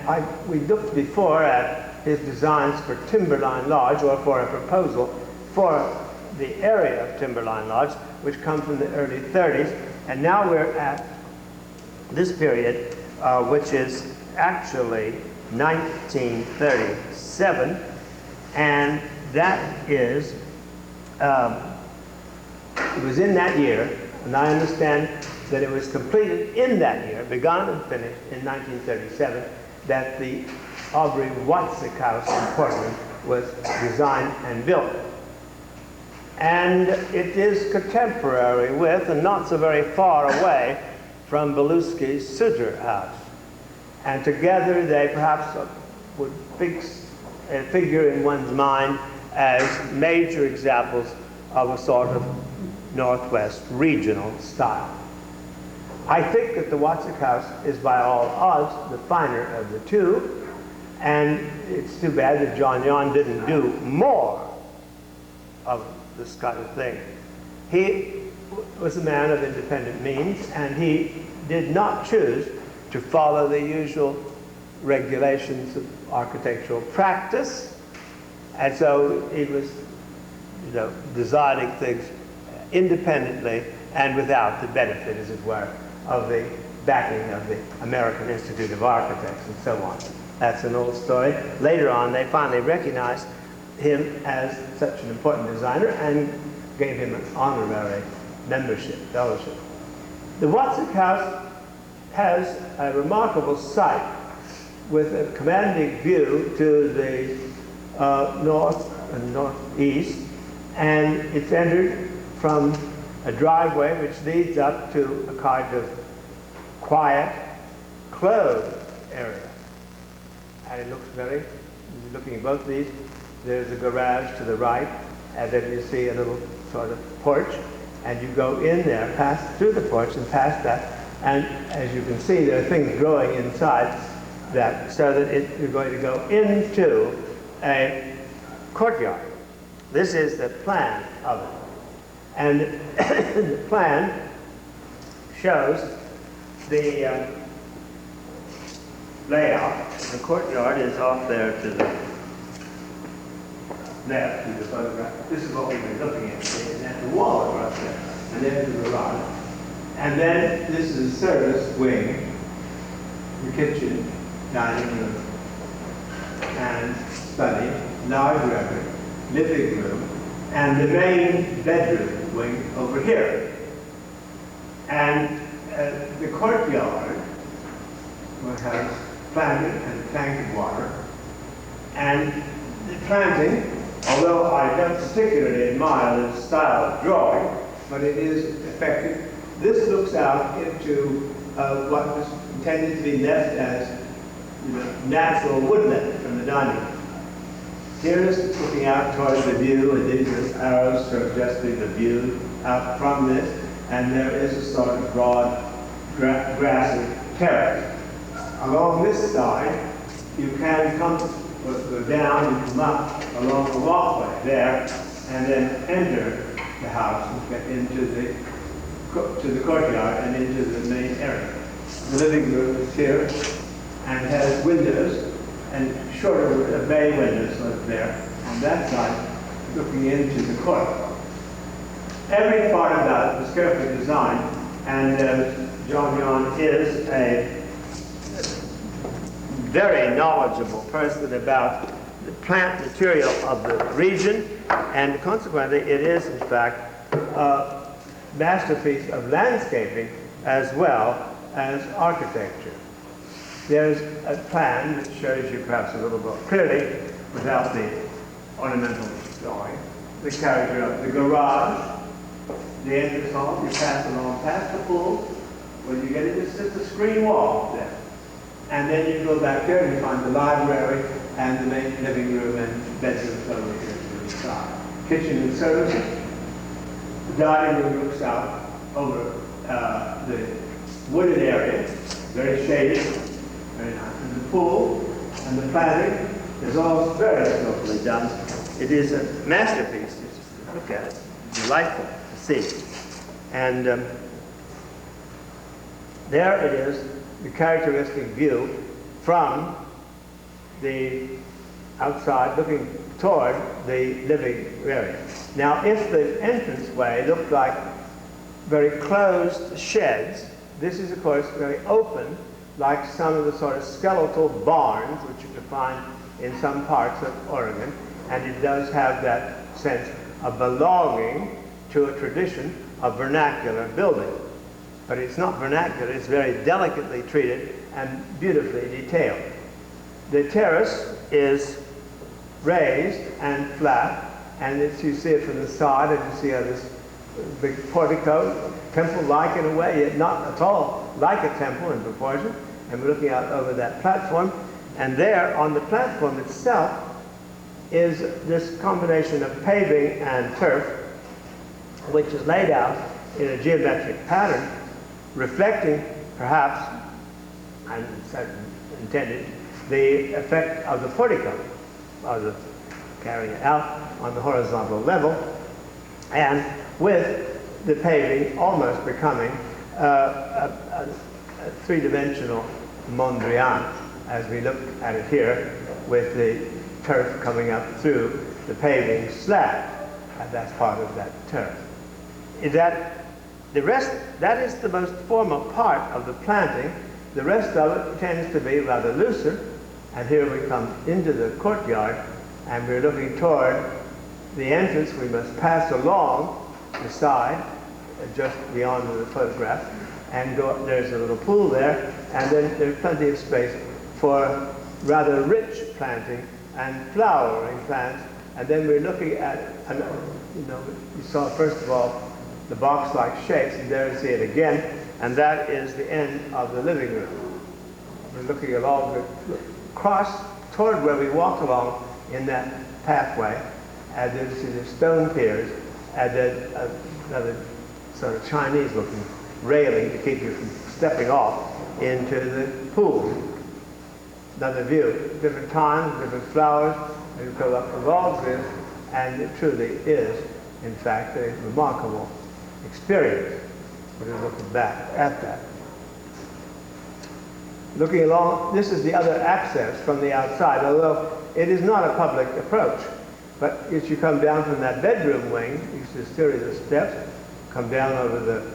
we looked before at his designs for Timberline Lodge, or for a proposal for the area of Timberline Lodge, which come from the early 30s. And now we're at this period, which is actually 1937, and that is, it was in that year, and I understand that it was completed in that year, begun and finished in 1937, that the Aubrey Watzik House in Portland was designed and built. And it is contemporary with, and not so very far away from, Beluski's Suter House. And together they perhaps would figure in one's mind as major examples of a sort of Northwest regional style. I think that the Watzik House is by all odds the finer of the two, and it's too bad that John Yon didn't do more of this kind of thing. He was a man of independent means, and he did not choose to follow the usual regulations of architectural practice, and so he was, designing things independently and without the benefit, as it were, of the backing of the American Institute of Architects and so on. That's an old story. Later on, they finally recognized him as such an important designer and gave him an honorary fellowship. The Watzik House has a remarkable site with a commanding view to the north and northeast, and it's entered from a driveway which leads up to a kind of quiet, closed area. And it looks very, looking at both these, there's a garage to the right, and then you see a little sort of porch, and you go in there, pass through the porch and past that, and as you can see, there are things growing inside that, so that you're going to go into a courtyard. This is the plan of it. And the plan shows the layout. The courtyard is off there to the left of the photograph. This is what we've been looking at. And at the wall right there, and then to the right. And then this is a service wing, the kitchen, dining room, and study, library, living room, and the main bedroom wing over here. And the courtyard will have planting and tank of water. And the planting, although I don't particularly admire the style of drawing, but it is effective. This looks out into what was intended to be left as natural woodland from the dining room. Here is looking out towards the view, and these are arrows suggesting the view out from this, and there is a sort of broad grassy terrace. Along this side, you can go down and come up along the walkway there, and then enter the house and get into the courtyard and into the main area. The living room is here and has windows, and shorter bay windows sort there on that side, looking into the court. Every part about it was carefully designed, and John Yon is a very knowledgeable person about the plant material of the region, and consequently it is in fact a masterpiece of landscaping as well as architecture. There's a plan that shows you perhaps a little more clearly, without the ornamental drawing, the character of the garage, the entrance hall. You pass along past the pool. When you get it, it's just a screen wall there. And then you go back there and you find the library and the main living room and bedrooms over here to the side. Kitchen and services. The dining room looks out over the wooded area, very shaded, very nice. And the pool and the planning is all very skillfully done. It is a masterpiece. Just look at it. It's delightful to see. And there it is, the characteristic view from the outside looking toward the living area. Now, if the entranceway looked like very closed sheds, this is, of course, very open, like some of the sort of skeletal barns which you can find in some parts of Oregon, and it does have that sense of belonging to a tradition of vernacular building. But it's not vernacular, it's very delicately treated and beautifully detailed. The terrace is raised and flat, and you see it from the side, and you see how this big portico, temple-like in a way, yet not at all like a temple in proportion. And we're looking out over that platform, and there on the platform itself is this combination of paving and turf, which is laid out in a geometric pattern, reflecting perhaps, and intended, the effect of the portico, of the carrying it out on the horizontal level, and with the paving almost becoming a three-dimensional Mondrian, as we look at it here, with the turf coming up through the paving slab, and that's part of that turf. The rest, that is the most formal part of the planting. The rest of it tends to be rather looser, and here we come into the courtyard, and we're looking toward the entrance. We must pass along the side, just beyond the photograph, and go. There's a little pool there, and then there's plenty of space for rather rich planting and flowering plants. And then we're looking at, you saw first of all the box-like shapes, and there you see it again, and that is the end of the living room. We're looking along the cross toward where we walk along in that pathway, and then you see the stone piers, and then another sort of Chinese-looking railing to keep you from stepping off into the pool. Another view, different times, different flowers, and you go up the logs in, and it truly is, in fact, a remarkable experience. We're looking back at that. Looking along, this is the other access from the outside, although it is not a public approach. But as you come down from that bedroom wing, you see a series of steps, come down over the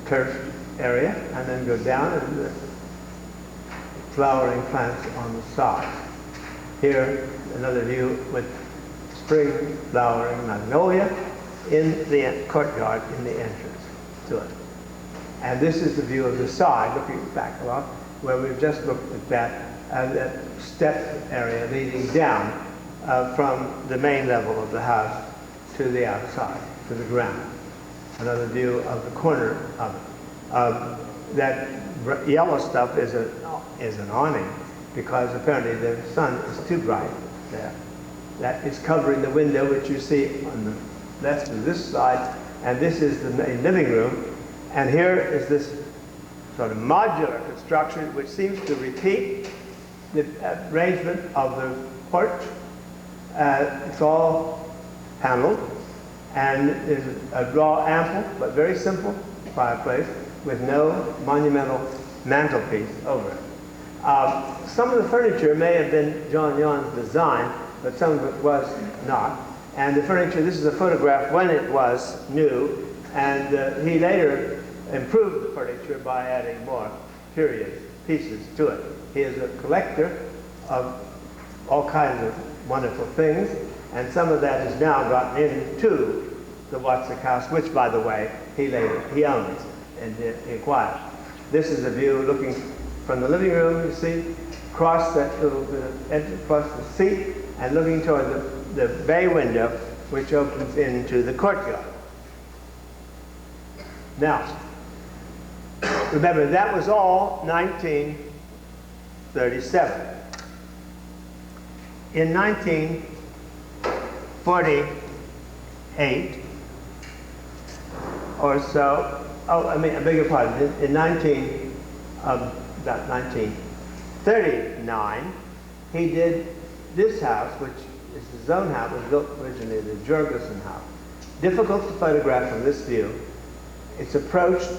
turf area, and then go down, and flowering plants on the sides. Here, another view with spring flowering magnolia in the courtyard in the entrance to it. And this is the view of the side, looking back a lot, where we've just looked at that step area leading down from the main level of the house to the outside, to the ground. Another view of the corner of it. That yellow stuff is an awning, because apparently the sun is too bright there. That is covering the window, which you see on the left of this side, and this is the main living room. And here is this sort of modular construction, which seems to repeat the arrangement of the porch. It's all paneled, and there's a raw, ample, but very simple fireplace with no monumental mantelpiece over it. Some of the furniture may have been John Yon's design, but some of it was not. And the furniture, this is a photograph when it was new, and he later improved the furniture by adding more period pieces to it. He is a collector of all kinds of wonderful things, and some of that is now gotten into the Watson house, which, by the way, he owns and he acquired. This is a view looking from the living room, you see, across that little bit of entrance, across the seat, and looking toward the bay window, which opens into the courtyard. Now, remember, that was all 1937. In 1948 or so, I beg your pardon, in about 1939, he did this house, which is his own house, was built originally the Jurgensen house. Difficult to photograph from this view. It's approached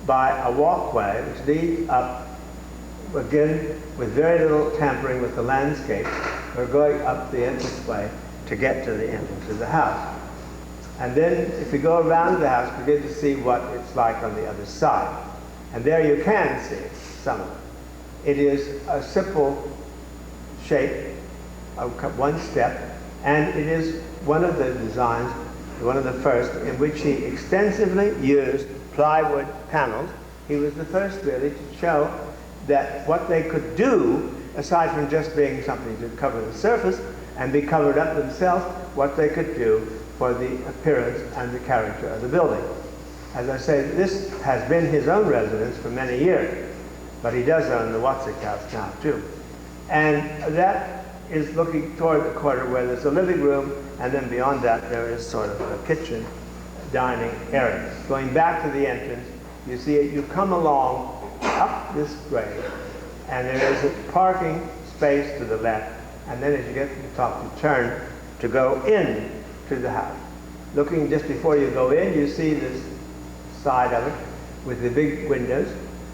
by a walkway which leads up, again, with very little tampering with the landscape. We're going up the entranceway to get to the entrance of the house. And then, if we go around the house, we get to see what it's like on the other side. And there you can see some of it. It is a simple shape of one step, and it is one of the designs, one of the first, in which he extensively used plywood panels. He was the first really to show that what they could do, aside from just being something to cover the surface and be covered up themselves, what they could do for the appearance and the character of the building. As I say, this has been his own residence for many years, but he does own the Watson house now too. And that is looking toward the corner where there's a living room, and then beyond that there is sort of a kitchen, dining area. Going back to the entrance, you see it, you come along up this grade, and there is a parking space to the left, and then as you get to the top, you turn to go in to the house. Looking just before you go in, you see this side of it with the big windows,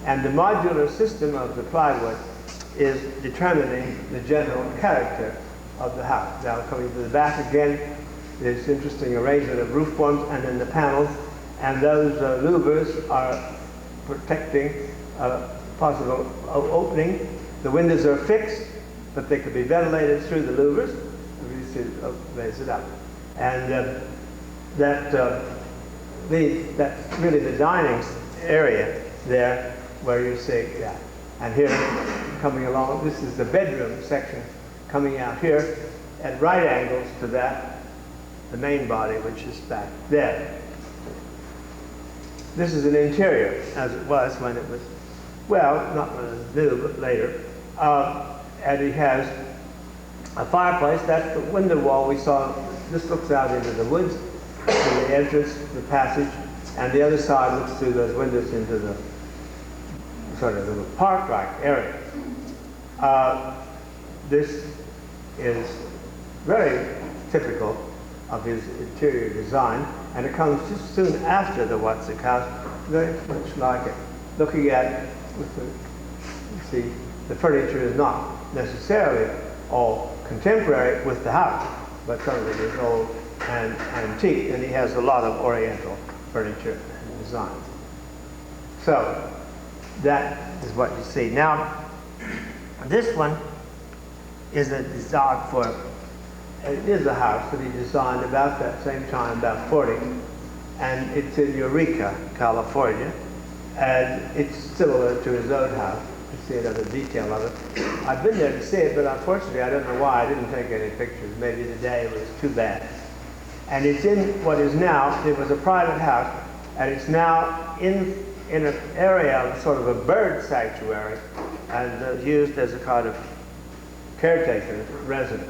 and the modular system of the plywood is determining the general character of the house. Now, coming to the back again, this interesting arrangement of roof forms and then the panels, and those louvers are protecting possible opening. The windows are fixed, but they could be ventilated through the louvers. You see, raise it up, and that's really the dining area there, where you see that. And here, coming along, this is the bedroom section coming out here at right angles to that, the main body, which is back there. This is an interior, as it was when it was, well, not when it was new, but later. And he has a fireplace. That's the window wall we saw. This looks out into the woods, to the entrance, the passage, and the other side looks through those windows into the sort of little park-like area. This is very typical of his interior design, and it comes just soon after the Watson house, very much like it. Looking at it, you see, the furniture is not necessarily all contemporary with the house, but some of it is old and antique, and he has a lot of Oriental furniture and designs. So, that is what you see. Now, This one is a design for, it is a house that he designed about that same time, about 40, and it's in Eureka, California, and it's similar to his own house. You see another detail of it. I've been there to see it, but unfortunately I don't know why I didn't take any pictures. Maybe the day was too bad. And it's in what is now, it was a private house, and it's now in an area of sort of a bird sanctuary, and used as a kind of caretaker residence.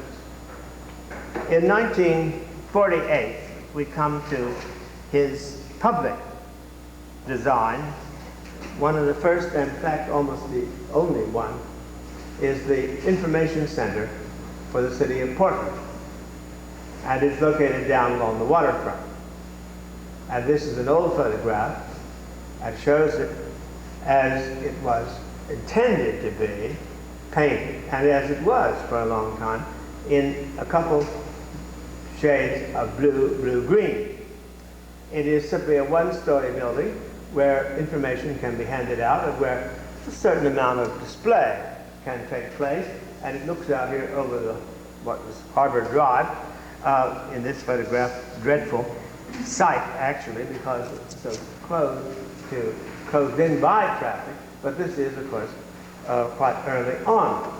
In 1948, we come to his public design. One of the first, and in fact almost the only one, is the information center for the city of Portland. And it's located down along the waterfront. And this is an old photograph and shows it as it was intended to be painted, and as it was for a long time, in a couple shades of blue-green. It is simply a one-story building where information can be handed out and where a certain amount of display can take place, and it looks out here over the, what was Harbor Drive, in this photograph, dreadful sight actually, because it's so closed in by traffic, but this is of course quite early on.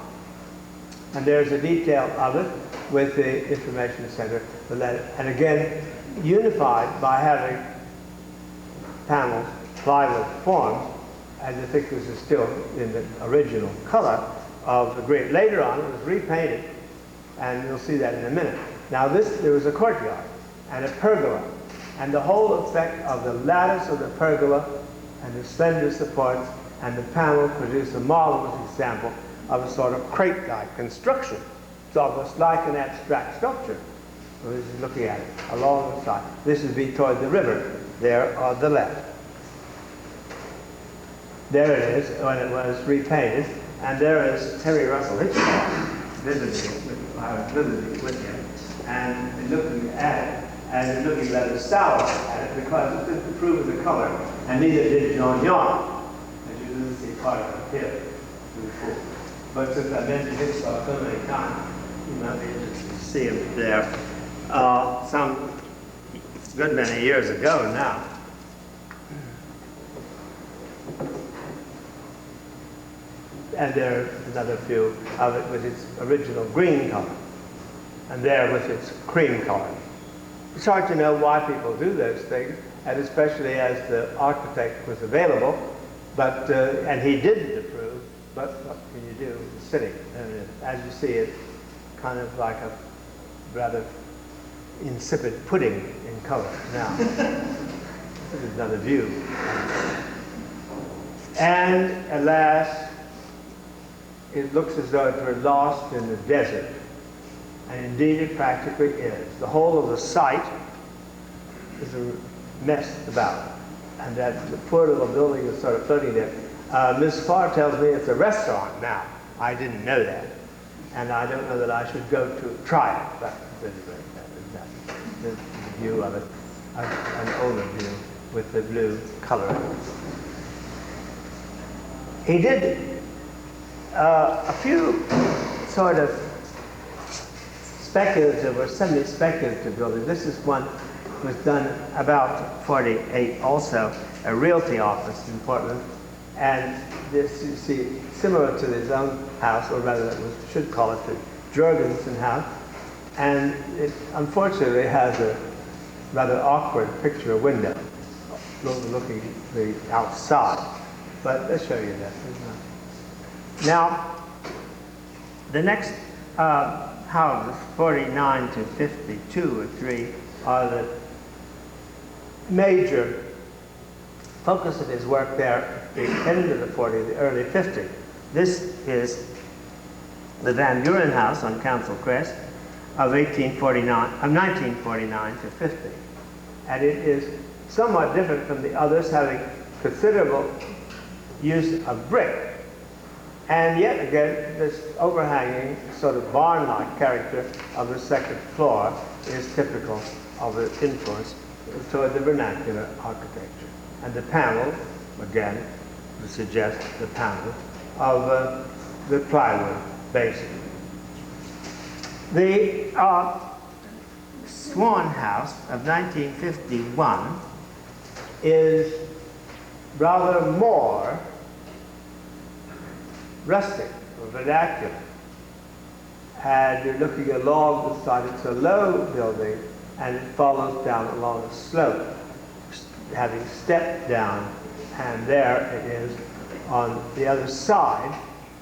And there's a detail of it with the information center, and again unified by having panels, plywood forms, and the thickness is still in the original color of the green. Later on it was repainted, and you'll see that in a minute. Now there was a courtyard and a pergola, and the whole effect of the lattice of the pergola and the slender supports and the panel produced a marvelous example of a sort of crate-like construction. It's almost like an abstract sculpture. So this is looking at it along the side. This would be toward the river, there on the left. There it is when it was repainted, and there is Terry Russell Hitchcock visiting. I was visiting with him, and looking at it, and looking rather sour at it because it didn't approve of the color, and neither did John Young, as you didn't see part of it here before. But since I mentioned Hitchcock so many times, you might be interested to see him there. Some good many years ago now. And there's another view of it with its original green color, and there with its cream color. It's hard to know why people do those things, and especially as the architect was available, but and he didn't approve, but what can you do? It's sitting, and as you see, it's kind of like a rather insipid pudding in color now. This is another view. And alas, it looks as though it were lost in the desert. And indeed it practically is. The whole of the site is a mess about. And that the poor little building is sort of floating there. Miss Farr tells me it's a restaurant now. I didn't know that. And I don't know that I should go to try it. But anyway, that is the view of it. An older view with the blue color. He did a few sort of speculative or semi-speculative buildings. This is one that was done about 48 also, a realty office in Portland. And this, you see, similar to his own house, or rather we should call it the Jorgensen house. And it unfortunately has a rather awkward picture window overlooking the outside. But let's show you that. Now, the next houses, 49 to 52 or 3, are the major focus of his work there at the end of the 40s, the early 50s. This is the Van Buren House on Council Crest of 1949 to 50. And it is somewhat different from the others, having considerable use of brick. And yet again, this overhanging sort of barn-like character of the second floor is typical of the influence toward the vernacular architecture. And the panel, again, to suggest the panel of the plywood, basically. The Swan House of 1951 is rather more rustic or vernacular. And you're looking along the side. It's a low building, and it follows down along a slope, having stepped down. And there it is on the other side,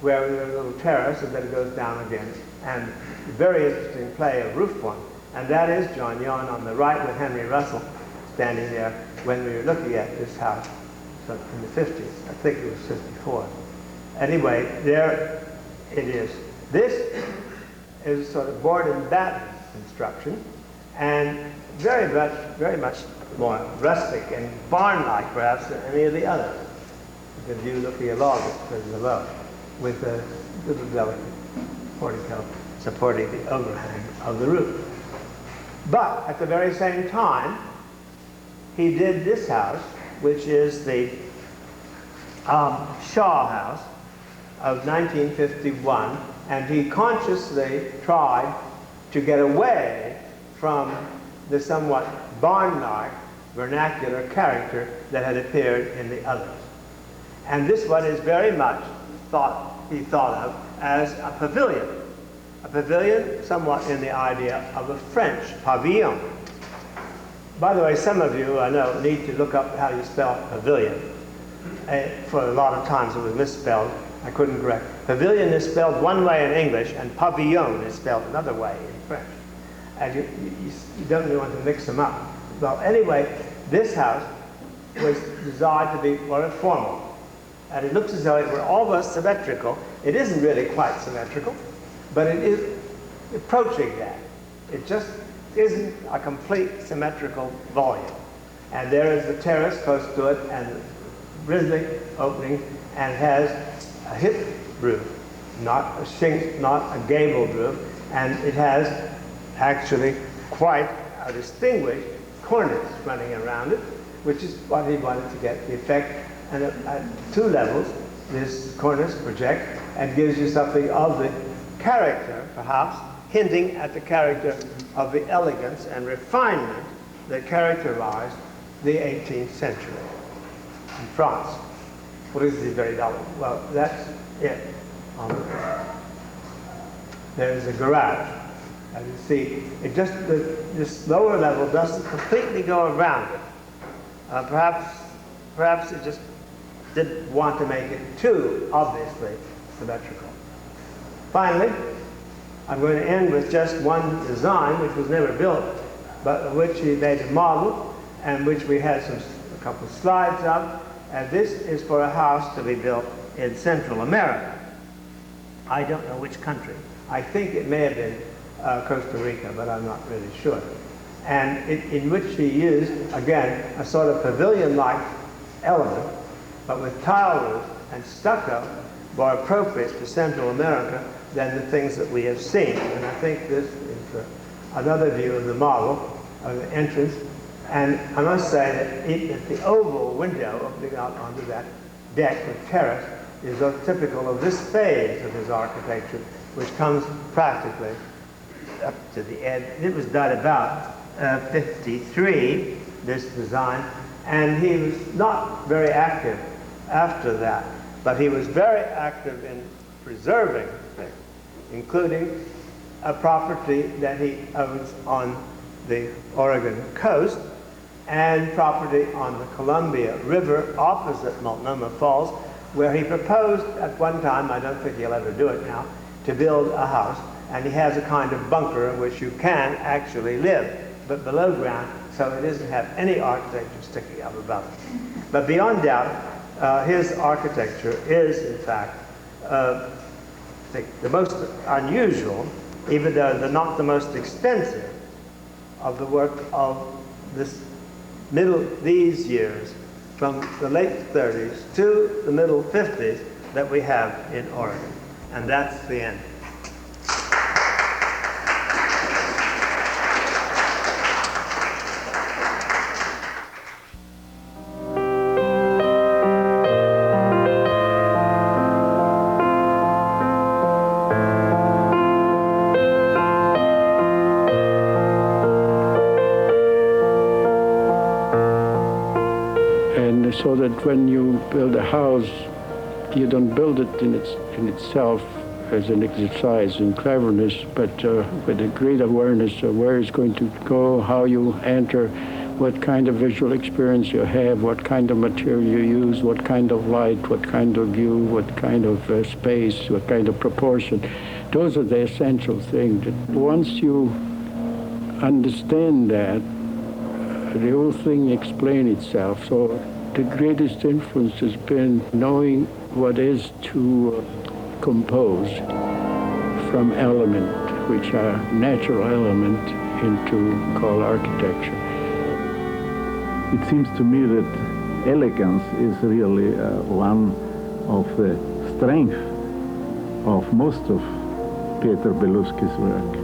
where there's a little terrace, and then it goes down again. And a very interesting play of roof point. And that is John Yon on the right with Henry Russell standing there when we were looking at this house in the 50s. I think it was 54. Anyway, there it is. This is a sort of board and batten construction, and very much more rustic and barn-like perhaps than any of the others. The view looking along it from below, with a little delicate portico supporting the overhang of the roof. But at the very same time, he did this house, which is the Shaw House of 1951, and he consciously tried to get away from the somewhat barn-like vernacular character that had appeared in the others. And this one is very much he thought of as a pavilion somewhat in the idea of a French pavillon. By the way, some of you, I know, need to look up how you spell pavilion. For a lot of times it was misspelled. I couldn't correct. Pavilion is spelled one way in English, and pavillon is spelled another way in French. And you don't really want to mix them up. Well, anyway, this house was designed to be more formal. And it looks as though it were almost symmetrical. It isn't really quite symmetrical, but it is approaching that. It just isn't a complete symmetrical volume. And there is the terrace close to it, and the rhythmic opening, and has a hip roof, not a gabled roof, and it has actually quite a distinguished cornice running around it, which is what he wanted to get the effect. And at two levels, this cornice projects and gives you something of the character, perhaps, hinting at the character of the elegance and refinement that characterized the 18th century in France. What is the very double? Well, that's it. There's a garage. As you see, it just this lower level doesn't completely go around it. Perhaps it just didn't want to make it too obviously symmetrical. Finally, I'm going to end with just one design which was never built, but of which he made a model, and which we had a couple of slides of. And this is for a house to be built in Central America. I don't know which country. I think it may have been Costa Rica, but I'm not really sure. And in which he used, again, a sort of pavilion-like element, but with tile roof and stucco, more appropriate to Central America than the things that we have seen. And I think this is another view of the model, of the entrance. And I must say that the oval window opening out onto that deck or terrace is typical of this phase of his architecture, which comes practically up to the end. It was done about 53, this design, and he was not very active after that, but he was very active in preserving things, including a property that he owns on the Oregon coast and property on the Columbia River opposite Multnomah Falls, where he proposed at one time, I don't think he'll ever do it now, to build a house. And he has a kind of bunker in which you can actually live, but below ground, so it doesn't have any architecture sticking up above it. But beyond doubt, his architecture is, in fact, I think the most unusual, even though not the most extensive, of the work of these years, from the late 30s to the middle 50s, that we have in Oregon. And that's the end. so that when you build a house, you don't build it in itself as an exercise in cleverness, but with a great awareness of where it's going to go, how you enter, what kind of visual experience you have, what kind of material you use, what kind of light, what kind of view, what kind of space, what kind of proportion. Those are the essential things. Once you understand that, the whole thing explains itself. So the greatest influence has been knowing what is to compose from element, which are natural element, into called architecture. It seems to me that elegance is really one of the strengths of most of Pieter Belusky's work.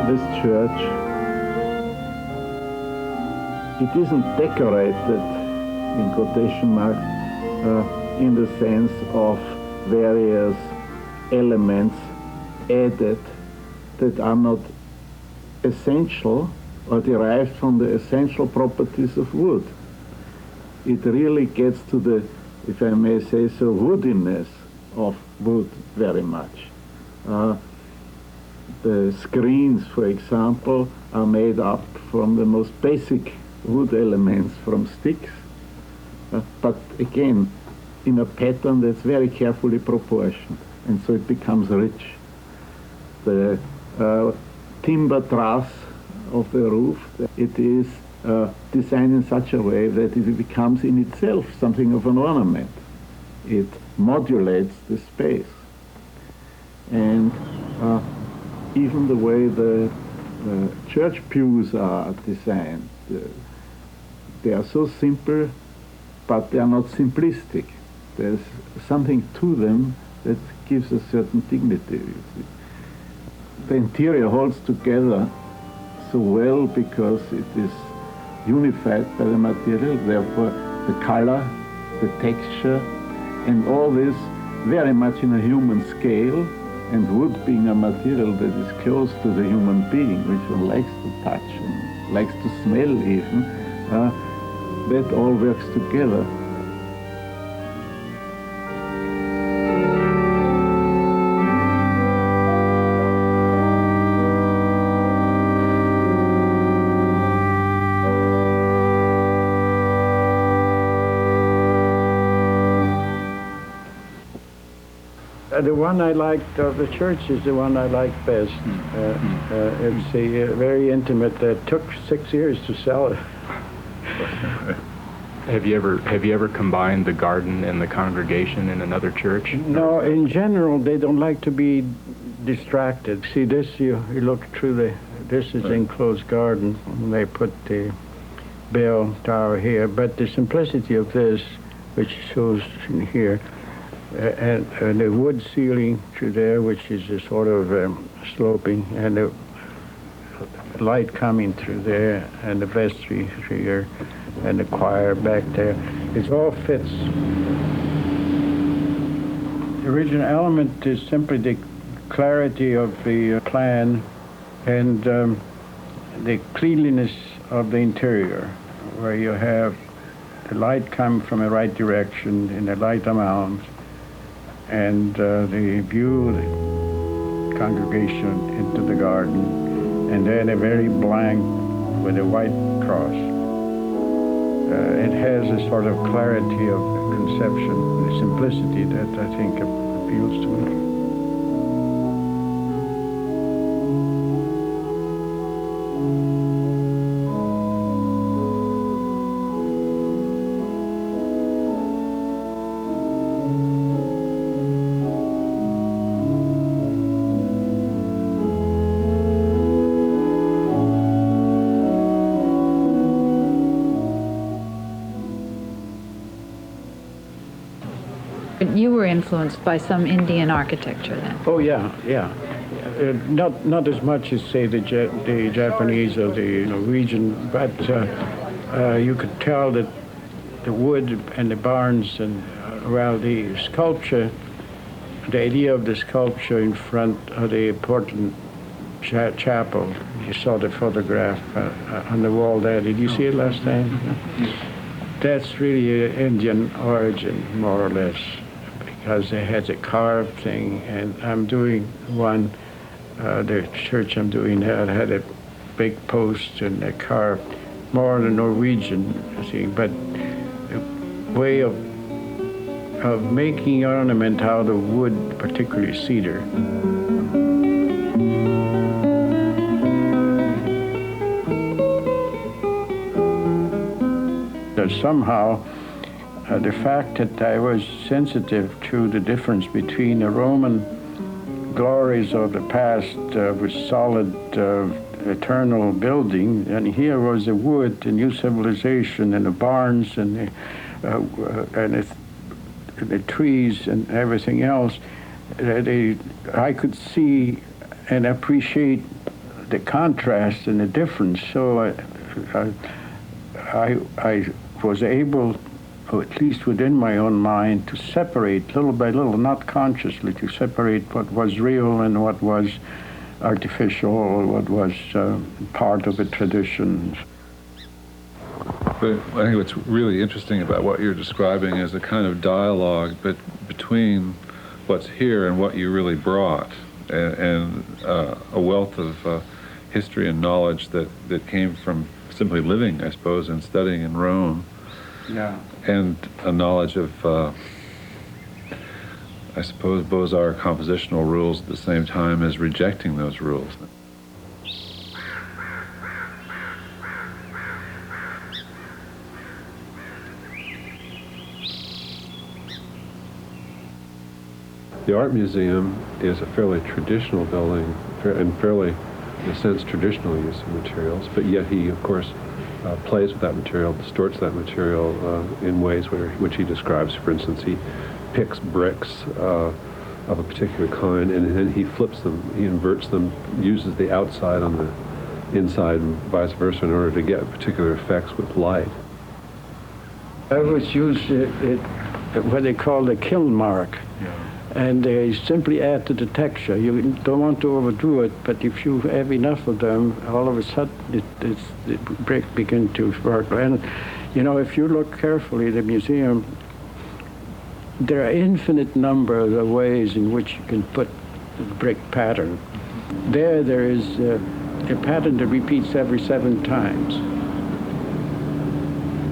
This church, it isn't decorated, in quotation marks, in the sense of various elements added that are not essential or derived from the essential properties of wood. It really gets to the, if I may say so, woodiness of wood very much. The screens, for example, are made up from the most basic wood elements, from sticks, but again, in a pattern that's very carefully proportioned, and so it becomes rich. The timber truss of the roof, it is designed in such a way that it becomes in itself something of an ornament. It modulates the space. And even the way the church pews are designed, they are so simple, but they are not simplistic. There's something to them that gives a certain dignity. You see. The interior holds together so well because it is unified by the material, therefore the color, the texture, and all this very much in a human scale. And wood being a material that is close to the human being, which one likes to touch and likes to smell even, that all works together. The one I liked of the church is the one I like best. It's very intimate. It took 6 years to sell it. Have you ever combined the garden and the congregation in another church? No, in general, they don't like to be distracted. See, this, you look through this is enclosed garden. And they put the bell tower here, but the simplicity of this, which shows in here, and the wood ceiling through there, which is a sort of sloping, and the light coming through there, and the vestry here, and the choir back there. It all fits. The original element is simply the clarity of the plan and the cleanliness of the interior, where you have the light come from the right direction in the right amount, and the view, the congregation into the garden, and then a very blank with a white cross. It has a sort of clarity of conception, the simplicity that I think appeals to me. But you were influenced by some Indian architecture then? Oh yeah, yeah. Not as much as say the Japanese or the Norwegian, but you could tell that the wood and the barns and the sculpture, the idea of the sculpture in front of the Portland chapel. You saw the photograph on the wall there. Did you see it last time? That's really Indian origin, more or less, because it has a carved thing, and I'm doing one. The church I'm doing now had a big post and a carved, more the Norwegian thing, but a way of making ornament out of wood, particularly cedar. Somehow, the fact that I was sensitive to the difference between the Roman glories of the past with solid, eternal building, and here was the wood, the new civilization, and the barns, and the trees, and everything else. I could see and appreciate the contrast and the difference. So I was able, or at least within my own mind, to separate little by little, not consciously, to separate what was real and what was artificial, or what was part of a tradition. But I think what's really interesting about what you're describing is a kind of dialogue between what's here and what you really brought, and a wealth of history and knowledge that came from simply living, I suppose, and studying in Rome. Yeah. And a knowledge of, I suppose, Beaux-Arts compositional rules at the same time as rejecting those rules. The Art Museum is a fairly traditional building and fairly, in a sense, traditional use of materials, but yet he, of course, plays with that material, distorts that material in ways which he describes. For instance, he picks bricks of a particular kind, and then he flips them, he inverts them, uses the outside on the inside and vice versa in order to get particular effects with light. I always use what they call the kiln mark. Yeah. And they simply add to the texture. You don't want to overdo it, but if you have enough of them, all of a sudden the brick begins to sparkle. And if you look carefully at the museum, there are infinite numbers of ways in which you can put the brick pattern. There is a pattern that repeats every 7 times.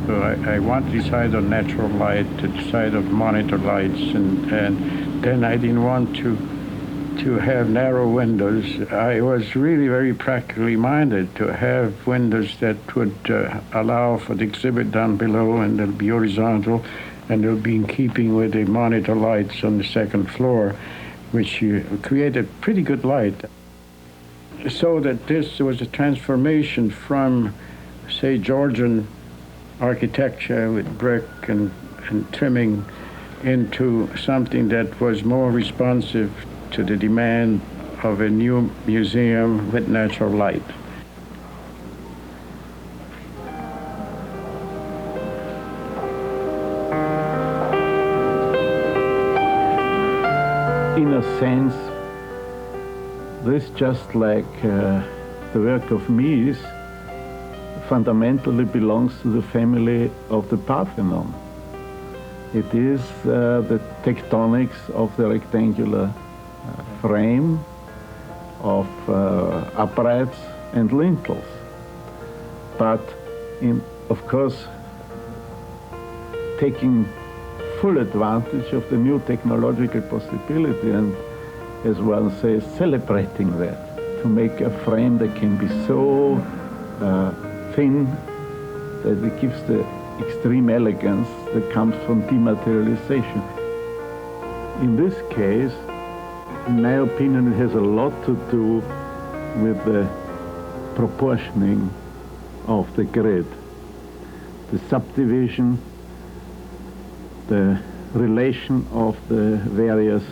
So I want to decide on natural light, to decide on monitor lights, and then I didn't want to have narrow windows. I was really very practically minded to have windows that would allow for the exhibit down below, and they'll be horizontal, and they'll be in keeping with the monitor lights on the 2nd floor, which created pretty good light. So that this was a transformation from, say, Georgian architecture with brick and trimming into something that was more responsive to the demand of a new museum with natural light. In a sense, this, just like the work of Mies, fundamentally belongs to the family of the Parthenon. It is the tectonics of the rectangular frame, of uprights and lintels. But of course, taking full advantage of the new technological possibility, and as one says, celebrating that, to make a frame that can be so thin that it gives the extreme elegance that comes from dematerialization. In this case, in my opinion, it has a lot to do with the proportioning of the grid, the subdivision, the relation of the various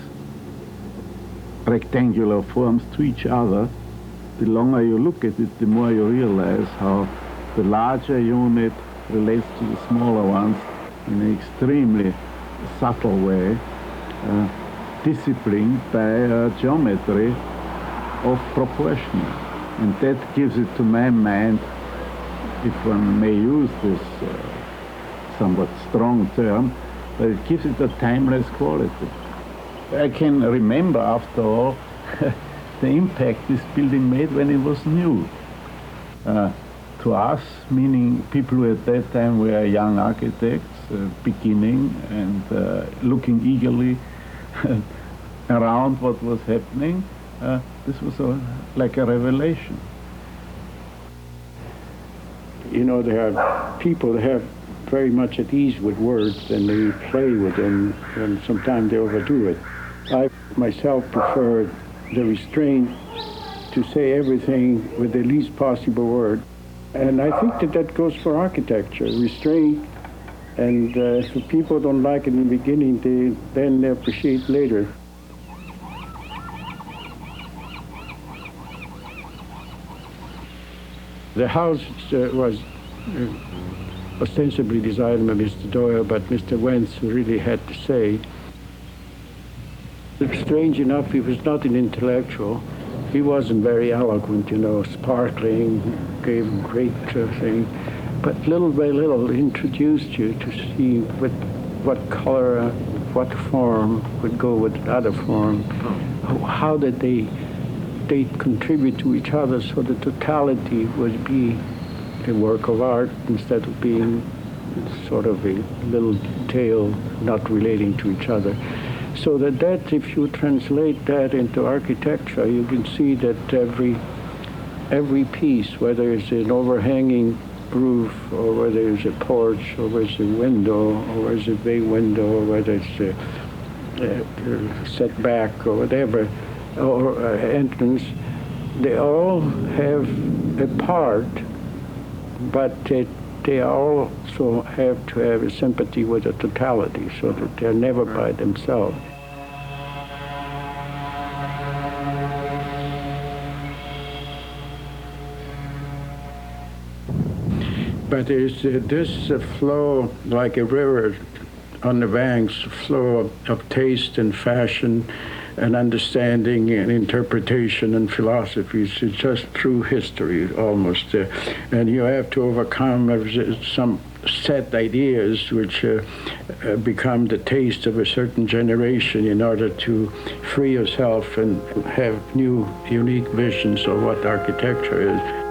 rectangular forms to each other, the longer you look at it, the more you realize how the larger unit relates to the smaller ones in an extremely subtle way, disciplined by geometry of proportion. And that gives it, to my mind, if one may use this somewhat strong term, but it gives it a timeless quality. I can remember, after all, the impact this building made when it was new. To us, meaning people who at that time were young architects, beginning and looking eagerly around what was happening, this was like a revelation. You know, there are people that have very much at ease with words and they play with them, and sometimes they overdo it. I myself prefer the restraint to say everything with the least possible word. And I think that goes for architecture, restraint. And if people don't like it in the beginning, then they appreciate later. The house was ostensibly designed by Mr. Doyle, but Mr. Wentz really had to say. Strange enough, he was not an intellectual. He wasn't very eloquent, you know, sparkling, gave him great thing. But little by little introduced you to see what color, what form would go with other form. How did they contribute to each other so the totality would be a work of art instead of being sort of a little detail not relating to each other. So that if you translate that into architecture, you can see that every piece, whether it's an overhanging roof, or whether it's a porch, or whether it's a window, or whether it's a bay window, or whether it's a setback, or whatever, or entrance, they all have a part, but they also have to have a sympathy with the totality, so that they're never by themselves. But there's this flow, like a river on the banks, flow of taste and fashion and understanding and interpretation and philosophies. It's just through history, almost. And you have to overcome some set ideas which become the taste of a certain generation in order to free yourself and have new, unique visions of what architecture is.